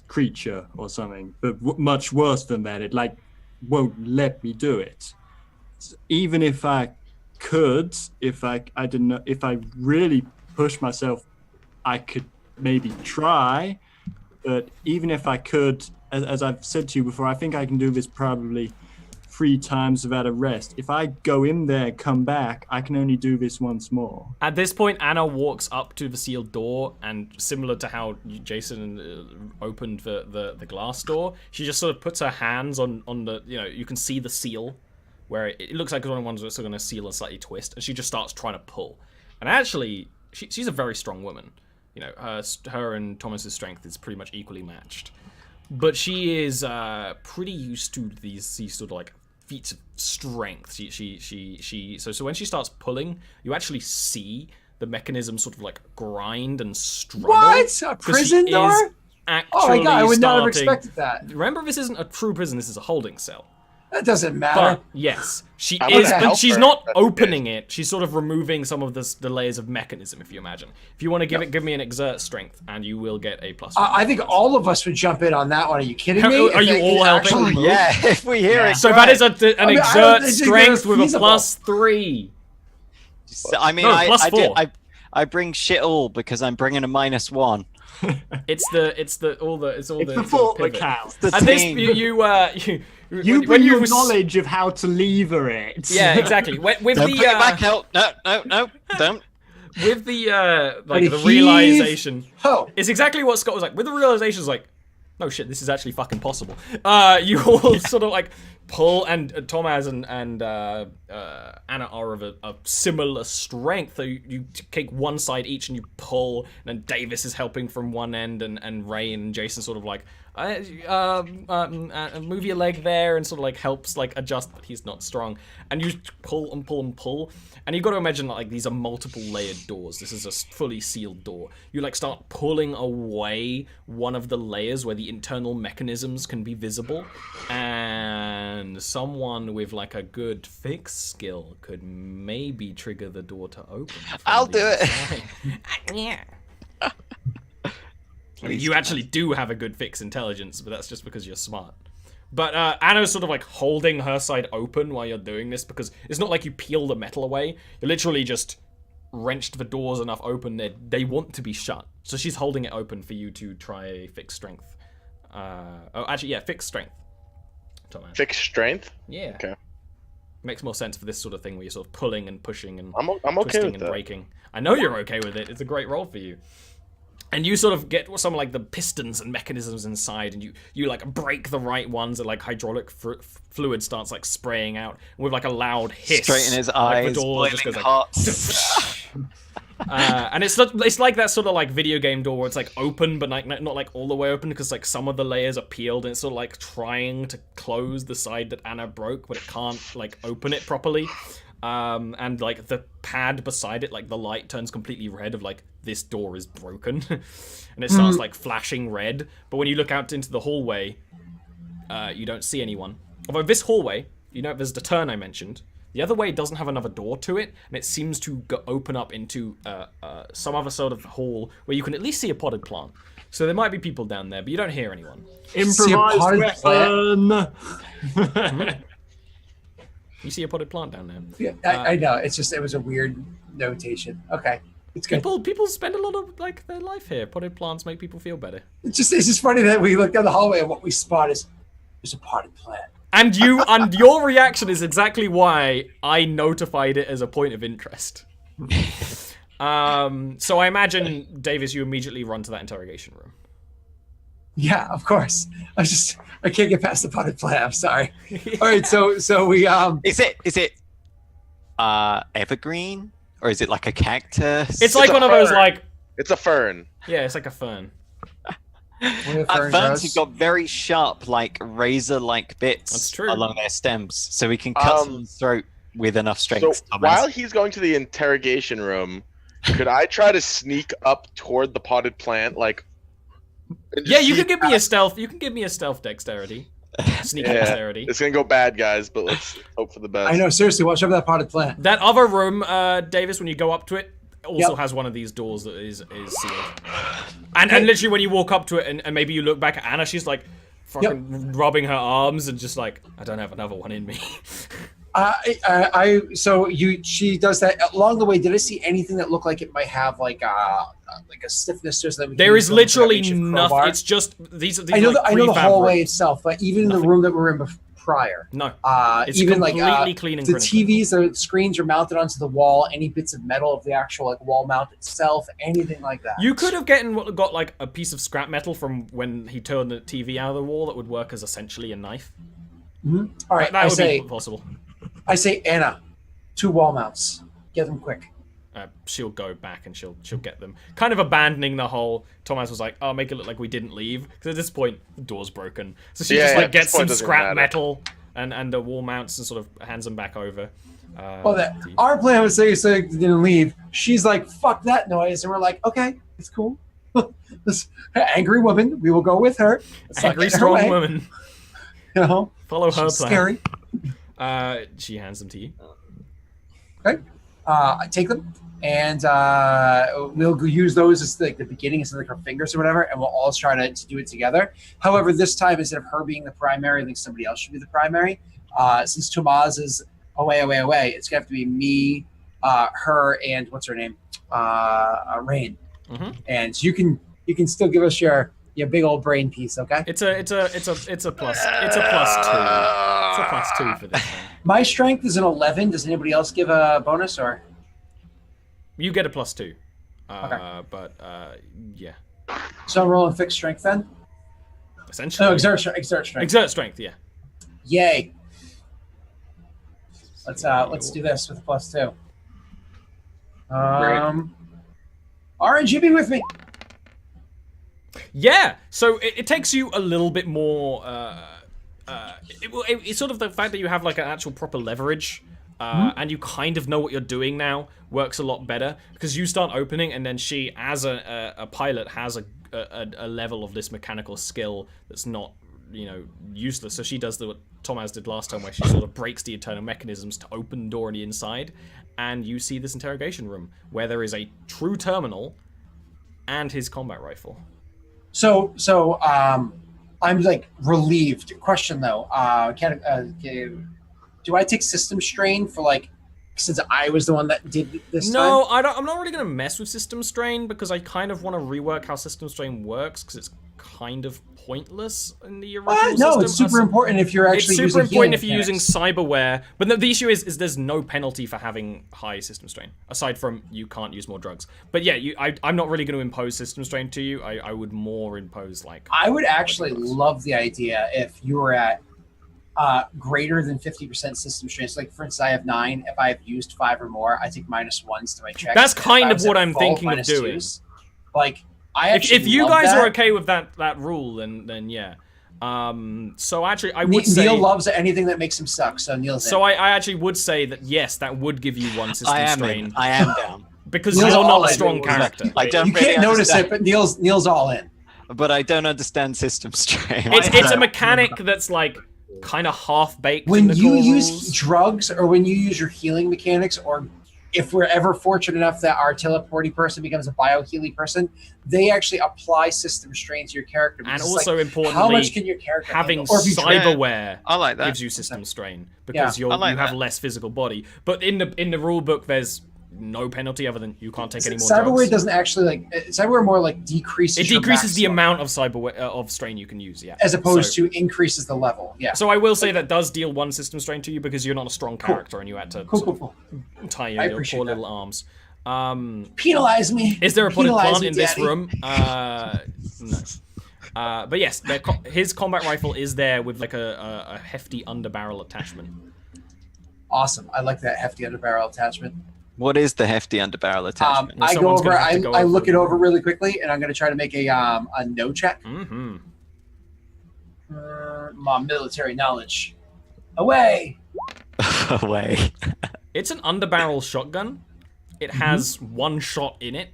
creature or something, but much worse than that. It like won't let me do it. Even if I could, if I didn't know, if I really push myself, I could maybe try. But even if I could, as I've said to you before, I think I can do this probably 3 times without a rest. If I go in there, come back, I can only do this once more. At this point, Anna walks up to the sealed door, and similar to how Jason opened the glass door, she just sort of puts her hands on the, you can see the seal, where it looks like one of the ones that's going to seal and slightly twist, and she just starts trying to pull. And actually, she's a very strong woman. Her and Thomas's strength is pretty much equally matched. But she is pretty used to these sort of like feats of strength. So when she starts pulling, you actually see the mechanism sort of like grind and struggle. What? A prison door? Oh my god, I would not have expected that. Remember, this isn't a true prison, this is a holding cell. That doesn't matter. But yes, she is, but she's not opening it. She's sort of removing some of the layers of mechanism, if you imagine. If you want to give me an exert strength, and you will get a +1. I think all of us would jump in on that one. Are you kidding me? Are you all helping? Yeah, if we hear it. So that is an exert strength with a +3. I mean, no, +4. I bring shit all because I'm bringing a -1. It's all the It's the the sort of thought that pivot. counts. The And this team. you You bring your knowledge of how to lever it. Yeah, exactly. With Don't the put it back out. No, don't. with the But the heave- realization. Oh, It's exactly what Scott was like. With the realization, is like, no shit, this is actually fucking possible. You all sort of like pull, and Tomaz and Anna are of a similar strength. So you take one side each and you pull, and then Davis is helping from one end, and Ray and Jason sort of like move your leg there, and sort of like helps like adjust, but he's not strong. And you pull and pull and pull, and you've got to imagine that like these are multiple layered doors. This is a fully sealed door. You like start pulling away one of the layers where the internal mechanisms can be visible, and someone with like a good fix skill could maybe trigger the door to open. from I'll the do it. inside. I mean, you actually do have a good fix intelligence, but that's just because you're smart. But Anna's sort of like holding her side open while you're doing this, because it's not like you peel the metal away. You literally just wrenched the doors enough open that they want to be shut. So she's holding it open for you to try fix strength. Fix strength. Thomas. Fixed strength. Yeah. Okay. Makes more sense for this sort of thing where you're sort of pulling and pushing and I'm okay twisting with and that. breaking. I know you're okay with it. It's a great role for you. And you sort of get some like the pistons and mechanisms inside, and you like break the right ones, and like hydraulic fluid starts like spraying out with like a loud hiss. Straight in his like, eyes, the door boiling just goes like, hot. and it's like that sort of like video game door where it's like open, but like not like all the way open, because like some of the layers are peeled, and it's sort of like trying to close the side that Anna broke, but it can't like open it properly. And like the pad beside it, like the light turns completely red of like this door is broken, and it starts like flashing red. But when you look out into the hallway, you don't see anyone. Although this hallway, you know, there's the turn I mentioned. The other way doesn't have another door to it, and it seems to open up into some other sort of hall where you can at least see a potted plant. So there might be people down there, but you don't hear anyone. Improvised weapon. You see a potted plant down there. yeah, I know. It's just it was a weird notation. Okay, it's good. People spend a lot of like their life here. Potted plants make people feel better. It's just funny that we look down the hallway and what we spot is there's a potted plant. And your reaction is exactly why I notified it as a point of interest. So I imagine, Davis, you immediately run to that interrogation room. Yeah, of course. I can't get past the potted plant. I'm sorry. All right, so we Is it evergreen, or is it like a cactus? It's like a one of those fern. like, It's a fern. yeah, it's like a fern. Ferns have got very sharp, like razor-like bits That's true. along their stems, so we can cut someone's throat with enough strength. So Thomas. while he's going to the interrogation room, could I try to sneak up toward the potted plant, like? and just Yeah, you see- can give me a stealth. You can give me a stealth dexterity, sneaking Yeah. dexterity. It's gonna go bad, guys, but let's hope for the best. I know, seriously, watch over that potted plant. That other room, Davis, when you go up to it, also Yep. has one of these doors that is sealed. And literally when you walk up to it and maybe you look back at Anna, she's like fucking rubbing her arms and just like, I don't have another one in me. She does that along the way. Did I see anything that looked like it might have like a stiffness to it? So that we can There use is some sort of literally ancient nothing. crowbar? It's just these I know, like I know the prefab hallway rooms. itself, but even in the room that we're in prior, No. It's even like completely clean and the clinical. TVs, the screens are mounted onto the wall. Any bits of metal of the actual like wall mount itself, anything like that. You could have got like a piece of scrap metal from when he turned the TV out of the wall that would work as essentially a knife. All right, That I would say, be possible. Anna, 2 wall mounts. Get them quick. She'll go back and she'll get them. Kind of abandoning the whole. Thomas was like, "Oh, make it look like we didn't leave," because at this point the door's broken. So she just like at this gets point some it doesn't scrap matter. metal and the wall mounts and sort of hands them back over. Our plan was to say they didn't leave. She's like, "Fuck that noise," and we're like, "Okay, it's cool." This angry woman, we will go with her. Let's not Angry get in her strong way, woman. You know, Follow her she's plan. scary. She hands them to you. Okay, I take them, and we'll use those as like the beginning, as like her fingers or whatever, and we'll all try to do it together. However, this time instead of her being the primary, I think somebody else should be the primary. Since Tomaz is away, it's gonna have to be me, her, and what's her name, Rain. Mm-hmm. And you can you can still give us your big old brain piece, okay? It's a plus. It's a plus 2. It's a plus 2 for this one. My strength is an 11. Does anybody else give a bonus or? You get a plus 2. Okay. But yeah. So I'm rolling fixed strength then. Essentially. No, exert strength. Exert strength. Yeah. Yay. Let's do this with a plus 2. Orange, you be with me. Yeah. So it takes you a little bit more. It's sort of the fact that you have like an actual proper leverage. And you kind of know what you're doing now works a lot better because you start opening and then she, as a pilot, has a level of this mechanical skill that's not, useless. So she does what Thomas did last time, where she sort of breaks the internal mechanisms to open the door on the inside, and you see this interrogation room where there is a true terminal and his combat rifle. So I'm like relieved. Question though, do I take system strain for since I was the one that did this? No, time? I'm not really gonna mess with system strain because I kind of want to rework how system strain works because it's kind of pointless in the original No, system. it's super important if you're actually It's super using important if you're healing using mechanics. cyberware. But the issue is there's no penalty for having high system strain aside from you can't use more drugs. But yeah, I'm not really going to impose system strain to you. I would more impose I would actually love the idea if you were at greater than 50% system strain. So for instance, I have 9. If I have used 5 or more, I take -1s to my check. That's kind of what I'm thinking of doing. If you guys are okay with that rule, then yeah. So actually, I would say Neil loves anything that makes him suck. So Neil's in. So I actually would say that yes, that would give you 1 system strain. I am down. Because Neil's you're not all a in. strong character. I don't you really can't notice understand, it, but Neil's all in. but I don't understand system strain. It's a mechanic that's kind of half baked. When in the you core use rules. drugs or when you use your healing mechanics, or if we're ever fortunate enough that our teleporty person becomes a bio-healy person, they actually apply system strain to your character. And It's also importantly, how much can your character having handle? Or if you cyberware I like that. gives you system strain because you I like have that. less physical body. But in the rule book, there's no penalty other than you can't take any more cyberware drugs. doesn't actually cyberware more decreases. It your decreases the maximum, amount of cyberware of strain you can use, yeah. as opposed to increases the level. Yeah. So I will say that does deal 1 system strain to you because you're not a strong character and you had to Cool. tie I your appreciate poor that. little arms. Penalize me. Is there a potted Penalize plant me, in this Daddy. room? No. But yes, his combat rifle is there with a hefty underbarrel attachment. Awesome. I like that hefty underbarrel attachment. What is the hefty underbarrel attachment? I go Someone's over. gonna have to go I look over it it. over really quickly, and I'm going to try to make a no check. Mm-hmm. My military knowledge. Away. Away. It's an underbarrel shotgun. It has 1 shot in it,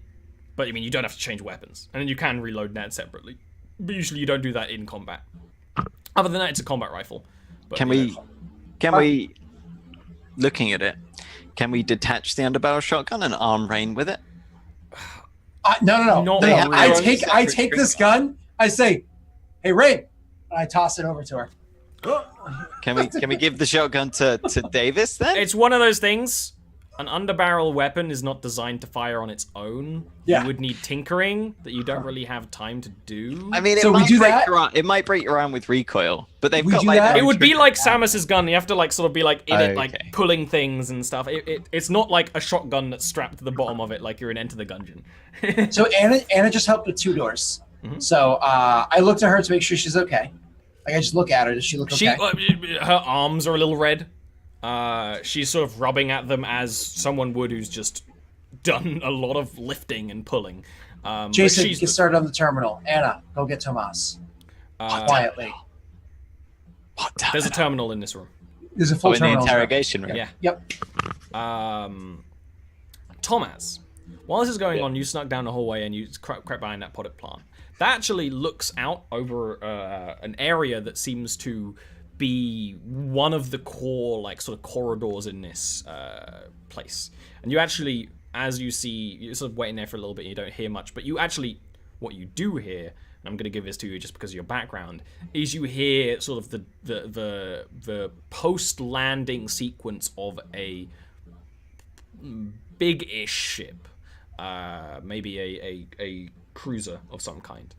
but you don't have to change weapons, and then you can reload that separately. But usually you don't do that in combat. Other than that, it's a combat rifle. But, Can we, looking at it, can we detach the underbarrel shotgun and arm rain with it? No. Not No, really. I take this gun. I say, "Hey, Ray," and I toss it over to her. Can we give the shotgun to Davis then? It's one of those things. An underbarrel weapon is not designed to fire on its own. Yeah. You would need tinkering that you don't really have time to do. I mean, So we do that? it might break your arm with recoil, but they've We got do like that? It would be like Samus's gun. You have to sort of be in it, Okay. pulling things and stuff. It's not like a shotgun that's strapped to the bottom of it, like you're in Enter the Gungeon. So Anna just helped with 2 doors. Mhm. So I looked at her to make sure she's okay. I just look at her. Does she look okay? Her arms are a little red. She's sort of rubbing at them as someone would who's just done a lot of lifting and pulling. But Jason, she's get started on the terminal. Anna, go get Tomas. Quietly. There's a terminal in this room. There's a full in the terminal. interrogation room. Yeah. Yep. Thomas, while this is going on, you snuck down the hallway and you crept behind that potted plant. That actually looks out over an area that seems to be one of the core, sort of corridors in this place. And you actually, as you see, you're sort of waiting there for a little bit, and you don't hear much, but you actually, what you do hear, and I'm going to give this to you just because of your background, is you hear sort of the post-landing sequence of a big-ish ship. maybe a cruiser of some kind.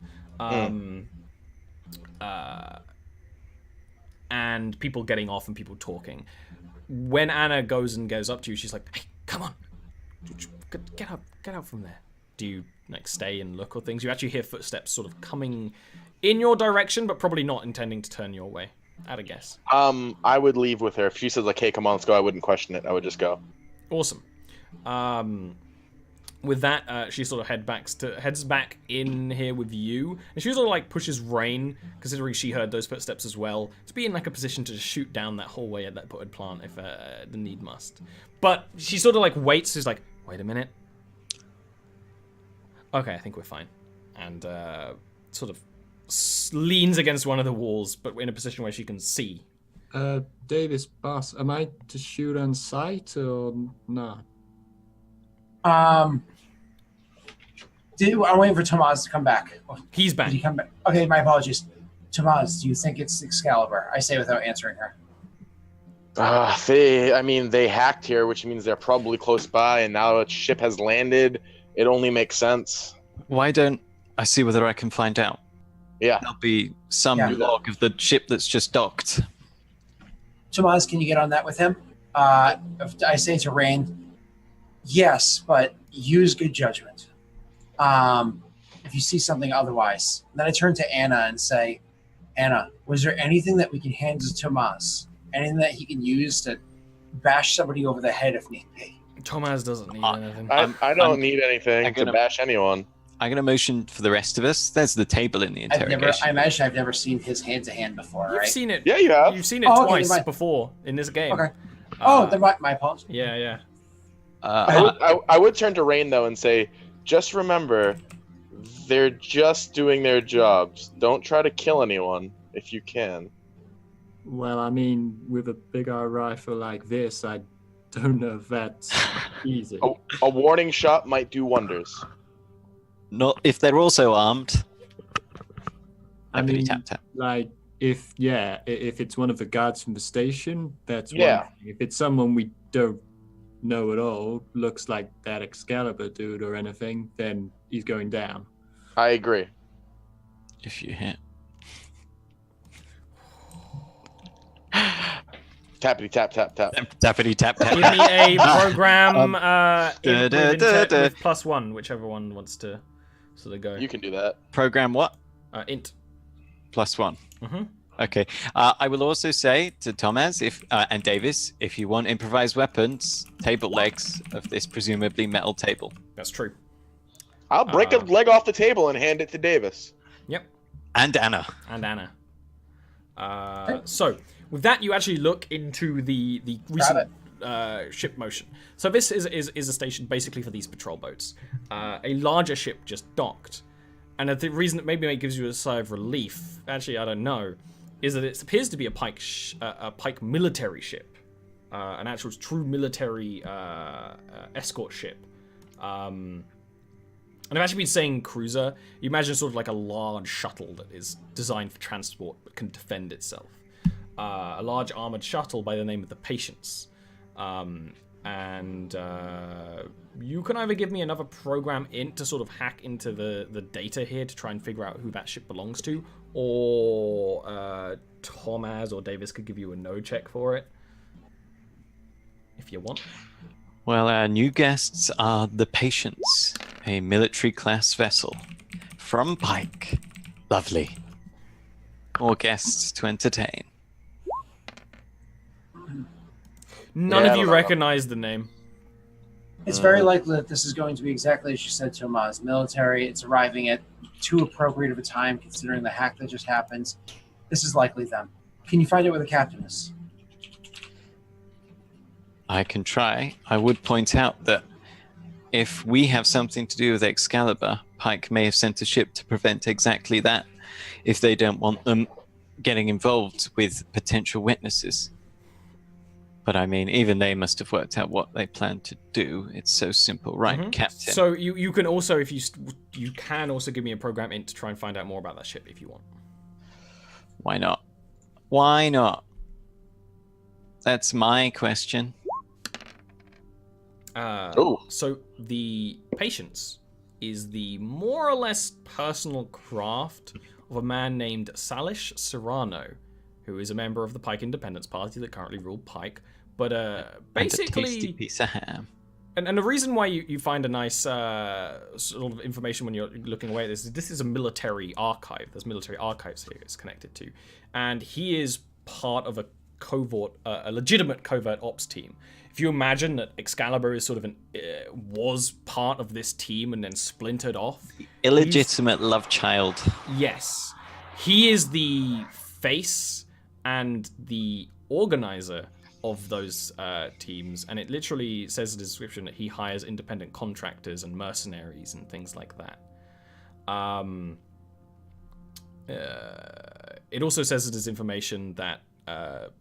And people getting off and people talking. When Anna goes up to you, she's like, "Hey, come on, get out from there." Do you like stay and look or things? You actually hear footsteps sort of coming in your direction, but probably not intending to turn your way. I'd guess. I would leave with her. If she says like, "Hey, come on, let's go," I wouldn't question it. I would just go. Awesome. With that, she sort of heads back in here with you, and she sort of like pushes Rain, considering she heard those footsteps as well, to be in like a position to just shoot down that hallway at that potted plant if the need must. But she sort of like waits. She's like, "Wait a minute. Okay, I think we're fine," and sort of leans against one of the walls, but in a position where she can see. Davis, boss, am I to shoot on sight or not? I'm waiting for Tomas to come back. He's back. Did he come back? Okay, my apologies. Tomas, do you think it's Excalibur? I say without answering her. They hacked here, which means they're probably close by, and now a ship has landed. It only makes sense. Why don't I see whether I can find out? Yeah. There'll be some log of the ship that's just docked. Tomas, can you get on that with him? I say to Rain, yes, but use good judgment. If you see something otherwise. Then I turn to Anna and say, Anna, was there anything that we can hand to Tomas? Anything that he can use to bash somebody over the head if need be? Tomas doesn't need anything. I don't need anything to bash anyone. I'm going to motion for the rest of us. There's the table in the interrogation. I imagine I've never seen his hand-to-hand before, You've right? seen it. Yeah, you have. You've seen it Okay, twice before in this game. Okay. Then my apologies. Yeah. I would turn to Rain, though, and say, just remember, they're just doing their jobs. Don't try to kill anyone if you can. Well, I mean, with a big R rifle like this, I don't know if that's easy. A warning shot might do wonders. Not if they're also armed. I mean, tap. like, if it's one of the guards from the station, that's one Yeah. thing. If it's someone we don't know at all, looks like that Excalibur dude or anything, then he's going down. I agree. If you hit. Tappity tap tap tap. Tappity tap tap. Give me a program int with intent with +1, whichever one wants to sort of go. You can do that. Program what? Int. +1. Mm-hmm. Okay. I will also say to Thomas and Davis, if you want improvised weapons, table legs of this presumably metal table. That's true. I'll break a leg off the table and hand it to Davis. Yep. And Anna. So with that, you actually look into the recent ship motion. So this is a station basically for these patrol boats. A larger ship just docked, and the reason that maybe it gives you a sigh of relief, actually I don't know, is that it appears to be a pike military ship, an actual true military escort ship. And I've actually been saying cruiser. You imagine sort of like a large shuttle that is designed for transport but can defend itself. A large armored shuttle by the name of the Patience. And you can either give me another program int to sort of hack into the data here to try and figure out who that ship belongs to, or Thomas or Davis could give you a no check for it, if you want. Well, our new guests are the Patience, a military-class vessel from Pike. Lovely. More guests to entertain. None Yeah, of you recognize the name. It's very likely that this is going to be exactly as you said, Tomas. Military, it's arriving at too appropriate of a time considering the hack that just happened. This is likely them. Can you find out where the captain is? I can try. I would point out that if we have something to do with Excalibur, Pike may have sent a ship to prevent exactly that, if they don't want them getting involved with potential witnesses. But I mean, even they must have worked out what they plan to do. It's so simple, right, Captain? So you can also, if you can also give me a program int to try and find out more about that ship if you want. Why not? Why not? That's my question. So the Patience is the more or less personal craft of a man named Salish Serrano, who is a member of the Pike Independence Party that currently rule Pike. But basically, and a tasty piece of ham. And the reason why you find a nice sort of information when you're looking away at this is a military archive. There's military archives here it's connected to. And he is part of a legitimate covert ops team. If you imagine that Excalibur is sort of was part of this team and then splintered off. Illegitimate love child. Yes. He is the face and the organizer of those teams, and it literally says in the description that he hires independent contractors and mercenaries and things like that. It also says in this information that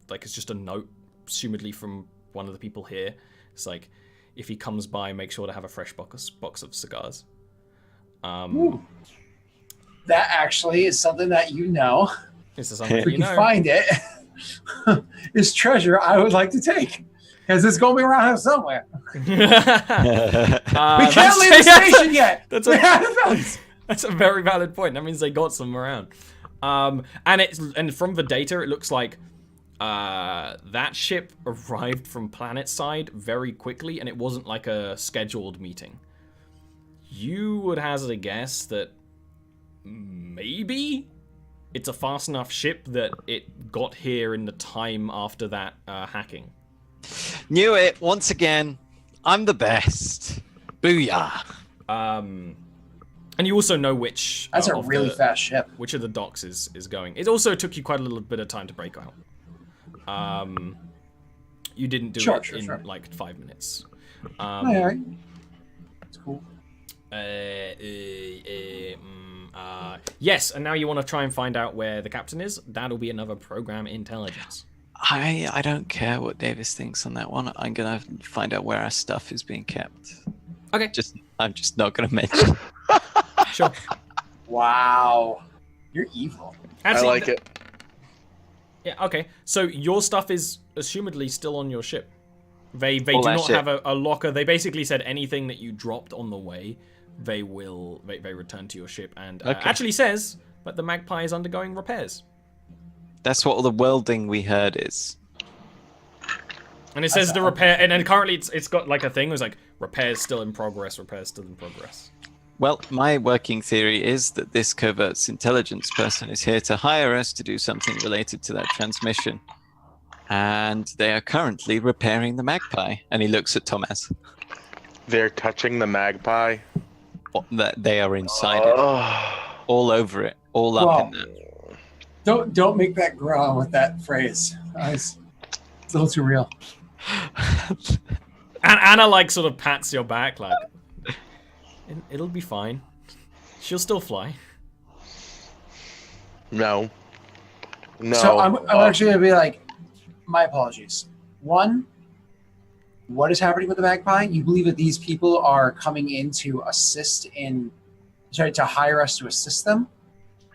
like it's just a note, assumedly from one of the people here. It's like, if he comes by, make sure to have a fresh box of cigars. Ooh. That actually is something that you know. This is something If we you can know. find it, is treasure I would like to take. Because it's going to be around here somewhere. We can't leave the station yet. That's We haven't. That's a very valid point. That means they got some around. And from the data, it looks like that ship arrived from planet side very quickly, and it wasn't like a scheduled meeting. You would hazard a guess that maybe it's a fast enough ship that it got here in the time after that hacking. Knew it once again. I'm the best. Booyah. And you also know which. That's a really fast ship. Which of the docks is going. It also took you quite a little bit of time to break out. You didn't do it in like 5 minutes. Alright. That's cool. Yes, and now you want to try and find out where the captain is. That'll be another program intelligence. I don't care what Davis thinks on that one. I'm gonna find out where our stuff is being kept. Okay. I'm just not gonna mention. Sure. Wow. You're evil. Actually, I like it. Yeah, okay. So your stuff is assumedly still on your ship. They do All that not shit. have a locker. They basically said anything that you dropped on the way, they return to your ship, and Okay. actually says that the Magpie is undergoing repairs. That's what all the welding we heard is. And it says the repair, and then currently it's got like a thing. It was like repairs still in progress. Repairs still in progress. Well, my working theory is that this covert intelligence person is here to hire us to do something related to that transmission. And they are currently repairing the Magpie. And he looks at Thomas. They're touching the Magpie. That they are inside it. All over it. All up in there. Don't make that growl with that phrase. It's a little too real. And Anna like sort of pats your back like, it'll be fine. She'll still fly. No. So I'm actually gonna be like, my apologies. One, what is happening with the Magpie? You believe that these people are coming in to to hire us to assist them?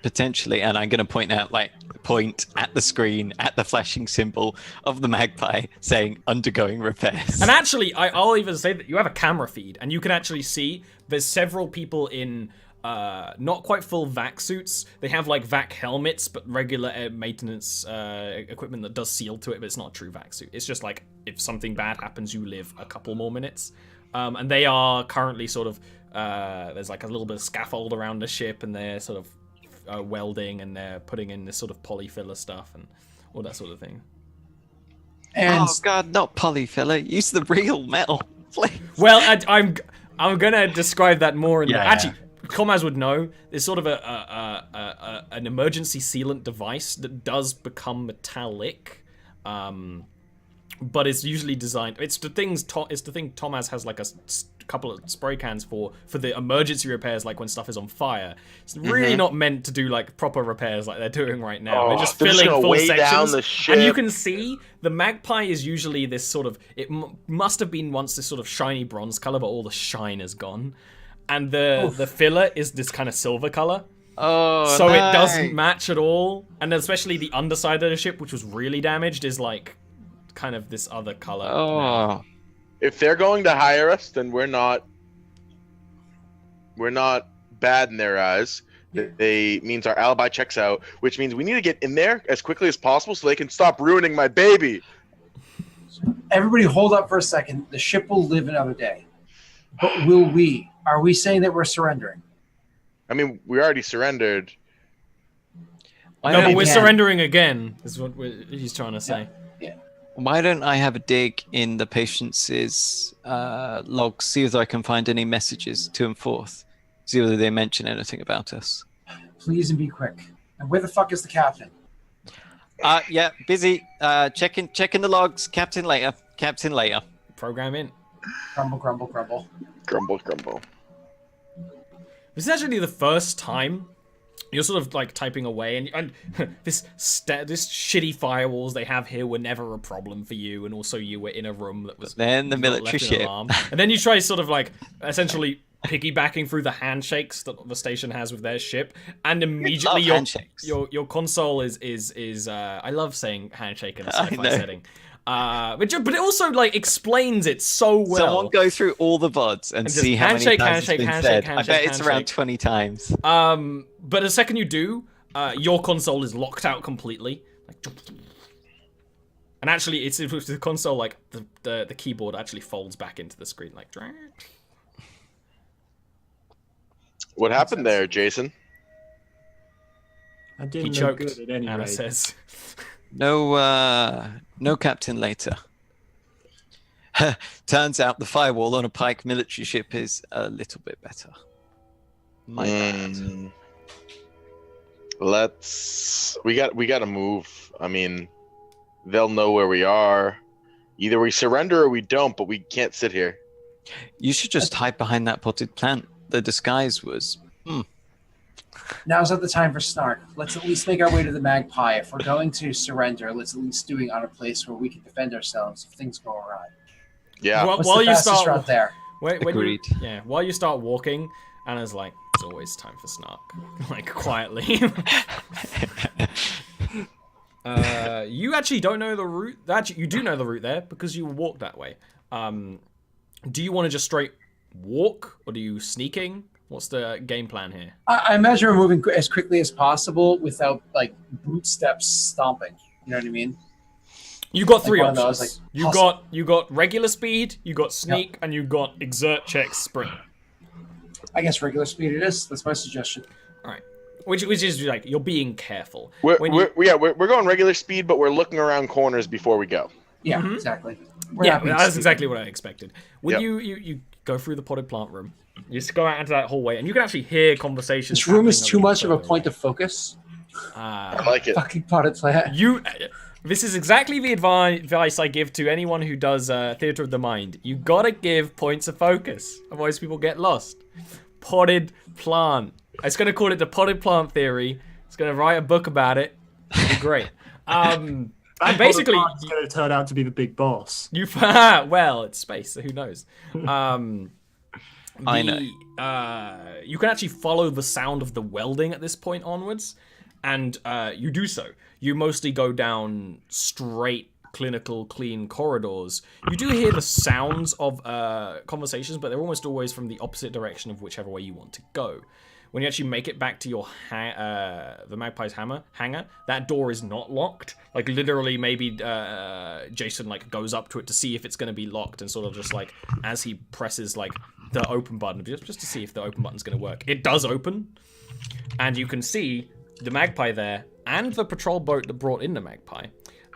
Potentially, and I'm going to point at the screen at the flashing symbol of the Magpie saying undergoing repairs. And actually, I'll even say that you have a camera feed, and you can actually see there's several people in not quite full vac suits. They have like vac helmets, but regular maintenance equipment that does seal to it, but it's not a true vac suit. It's just like if something bad happens, you live a couple more minutes. And they are currently sort of there's like a little bit of scaffold around the ship, and they're sort of welding, and they're putting in this sort of polyfiller stuff and all that sort of thing. And oh god, not polyfiller. Use the real metal, please. Well, I'm gonna describe that more in Yeah. actually. Comaz would know. There's sort of an emergency sealant device that does become metallic, but it's usually designed. It's the thing Tomaz has like a couple of spray cans for the emergency repairs, like when stuff is on fire. It's really not meant to do like proper repairs like they're doing right now. They're just filling gonna full weigh down sections, the ship. and you can see the Magpie is usually this sort of. It must have been once this sort of shiny bronze color, but all the shine is gone. And the filler is this kind of silver color. Oh, So no. it doesn't match at all. And especially the underside of the ship, which was really damaged, is like kind of this other color. Oh, If they're going to hire us, then we're not We're not bad in their eyes. They means our alibi checks out, which means we need to get in there as quickly as possible so they can stop ruining my baby. Everybody hold up for a second. The ship will live another day. But will we? Are we saying that we're surrendering? I mean, we already surrendered. No, but we're again. surrendering again, is what he's trying to say. Yeah. Why don't I have a dig in the patient's logs, see if I can find any messages to and forth, see whether they mention anything about us. Please and be quick. And where the fuck is the captain? Yeah, busy. Checking the logs. Captain later. Program in. Grumble, grumble, grumble. Grumble, grumble. This is actually the first time you're sort of like typing away, and this shitty firewalls they have here were never a problem for you, and also you were in a room that was then the not military left in ship. alarm. And then you try sort of like essentially piggybacking through the handshakes that the station has with their ship, and immediately your console is I love saying handshake in a sci-fi setting. But it also like explains it so well. Someone go through all the VODs and see how many times it's been said. I bet it's around 20 times. But the second you do, your console is locked out completely. And actually, it's with the console, like the keyboard actually folds back into the screen, like. What happened there, Jason? I didn't He know choked. good at any Anna rate. says. No captain later. Turns out the firewall on a Pike military ship is a little bit better. My bad. We got to move. I mean, they'll know where we are. Either we surrender or we don't, but we can't sit here. You should just hide behind that potted plant. The disguise was. Now's not the time for snark. Let's at least make our way to the Magpie. If we're going to surrender, let's at least do it on a place where we can defend ourselves if things go awry. Yeah. Well, What's while the you fastest start, route there? Agreed. While you start walking, Anna's like, "It's always time for snark," like quietly. You actually don't know the route. Actually, you do know the route there because you walked that way. Do you want to just straight walk, or do you sneaking? What's the game plan here? I imagine we're moving as quickly as possible without like boot steps stomping. You know what I mean? You got three one of options. those, You got regular speed, you got sneak, and you got exert check sprint. I guess regular speed it is. That's my suggestion. All right, which is like you're being careful. We're going regular speed, but we're looking around corners before we go. Yeah, exactly. That's exactly what I expected. When Yep. you go through the potted plant room, you just go out into that hallway, and you can actually hear conversations. This room is happening too over much of a further point away. of focus. I like it. Fucking potted plant. This is exactly the advice I give to anyone who does theater of the mind. You gotta give points of focus, otherwise people get lost. Potted plant. I was gonna call it the potted plant theory. I was gonna write a book about it. It'd be great. And basically, it's going to turn out to be the big boss. well, it's space, so who knows? I know. You can actually follow the sound of the welding at this point onwards, and you do so. You mostly go down straight, clinical, clean corridors. You do hear the sounds of conversations, but they're almost always from the opposite direction of whichever way you want to go. When you actually make it back to your the Magpie's hangar, that door is not locked. Like literally, maybe Jason like goes up to it to see if it's going to be locked, and sort of just like as he presses like the open button, just to see if the open button's going to work. It does open, and you can see the Magpie there and the patrol boat that brought in the Magpie.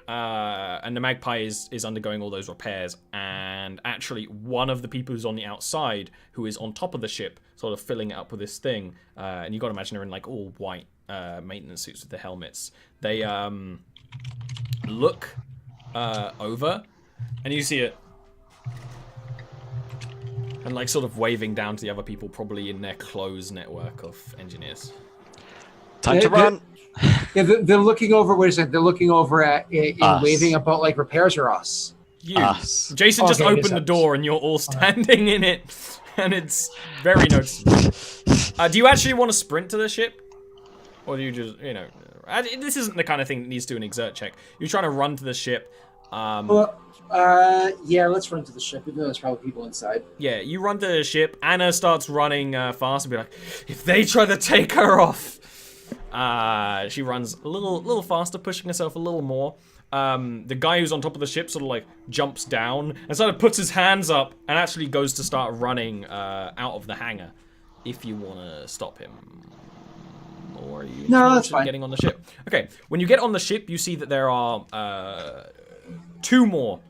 And the Magpie is undergoing all those repairs, and actually one of the people who's on the outside, who is on top of the ship, sort of filling it up with this thing, and you got to imagine they're in like all white maintenance suits with the helmets. They look over, and you see it, and like sort of waving down to the other people, probably in their closed network of engineers. Time to run. Yeah, they're looking over. Wait a second. They're looking over at Us. waving about like repairs or us. You, Us. Jason, just Okay, opened yes, the us. door, and you're all standing in it, and it's very noticeable. Do you actually want to sprint to the ship, or do you just, this isn't the kind of thing that needs to do an exert check. You're trying to run to the ship. Yeah, let's run to the ship, even though there's probably people inside. Yeah, you run to the ship. Anna starts running fast and be like, if they try to take her off. She runs a little faster, pushing herself a little more. The guy who's on top of the ship sort of like jumps down and sort of puts his hands up and actually goes to start running out of the hangar. If you want to stop him. Or are you that's fine. getting on the ship? Okay, when you get on the ship, you see that there are 2 more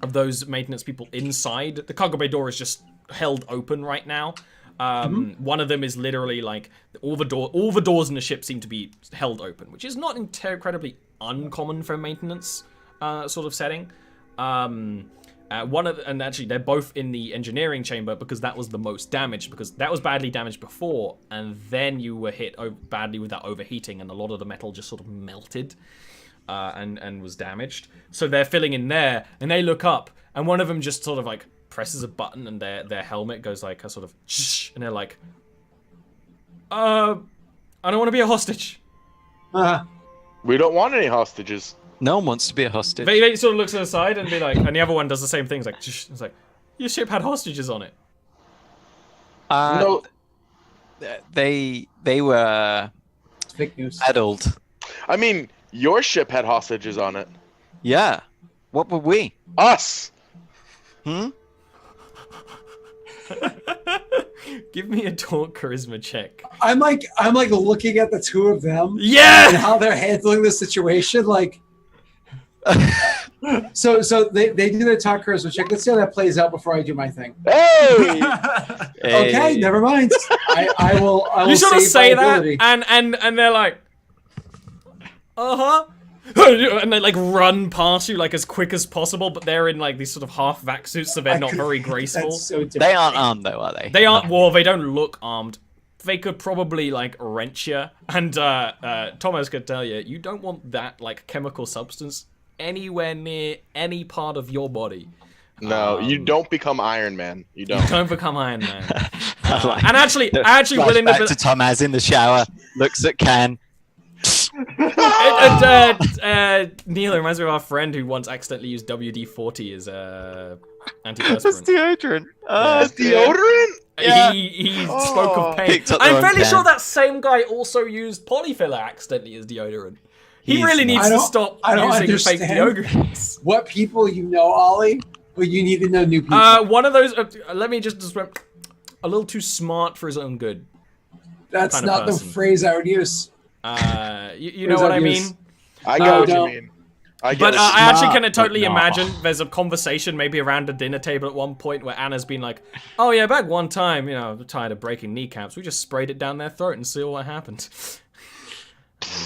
of those maintenance people inside. The cargo bay door is just held open right now. One of them is literally like all the doors in the ship seem to be held open, which is not incredibly uncommon for a maintenance sort of setting. And actually they're both in the engineering chamber because that was the most damaged, because that was badly damaged before, and then you were hit badly with that overheating, and a lot of the metal just sort of melted and was damaged. So they're filling in there, and they look up, and one of them just sort of like presses a button, and their helmet goes like a sort of shh, and they're like, I don't want to be a hostage. We don't want any hostages. No one wants to be a hostage. They sort of looks to the side and be like, and the other one does the same thing. It's like, shh. It's like, your ship had hostages on it. No. They were It's fake news. addled. I mean, your ship had hostages on it. Yeah. What were we? Us. Give me a talk charisma check. I'm like looking at the 2 of them. And Yeah! how they're handling the situation, like. So they do their talk charisma check. Let's see how that plays out before I do my thing. Hey! Okay, never mind. I will. You sort of save say my that, ability. and they're like, and they like run past you like as quick as possible, but they're in like these sort of half vac suits, so they're not very graceful. That's so different. They aren't armed though, are they? They aren't. Well, they don't look armed. They could probably like wrench you, and Thomas could tell you, you don't want that like chemical substance anywhere near any part of your body. No, you don't become Iron Man. You don't. Don't become Iron Man. Like, And actually willing flashback to. to Tomaz in the shower, looks at Can. Neil, it reminds me of our friend who once accidentally used WD-40 as That's antiperspirant. deodorant. That's deodorant? Yeah. He spoke of pain. Picked up the I'm wrong fairly can. sure that same guy also used polyfiller accidentally as deodorant. He He's really needs I to don't- stop I don't using fake understand. deodorants. What people you know, Ollie, but you need to know new people. One of those. Let me just describe. A little too smart for his own good. That's kind of not the person. phrase I would use. You know what I mean? I get what no. you mean. I get But what I actually can Smart, totally but no. imagine there's a conversation maybe around a dinner table at one point where Anna's been like, oh yeah, back one time, you know, I'm tired of breaking kneecaps. We just sprayed it down their throat and see what happened.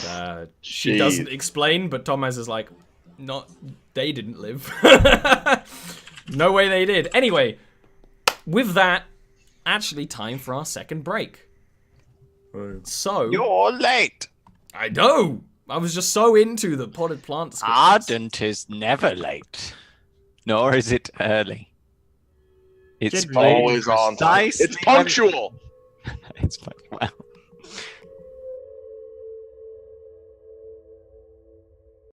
And she Jeez. doesn't explain, but Thomas is like, they didn't live. No way they did. Anyway, with that, actually time for our second break. So, You're late. I know! I was just so into the potted plant descriptions. Ardent is never late, nor is it early. It's Generally always on time. precisely It's punctual. It's like, well,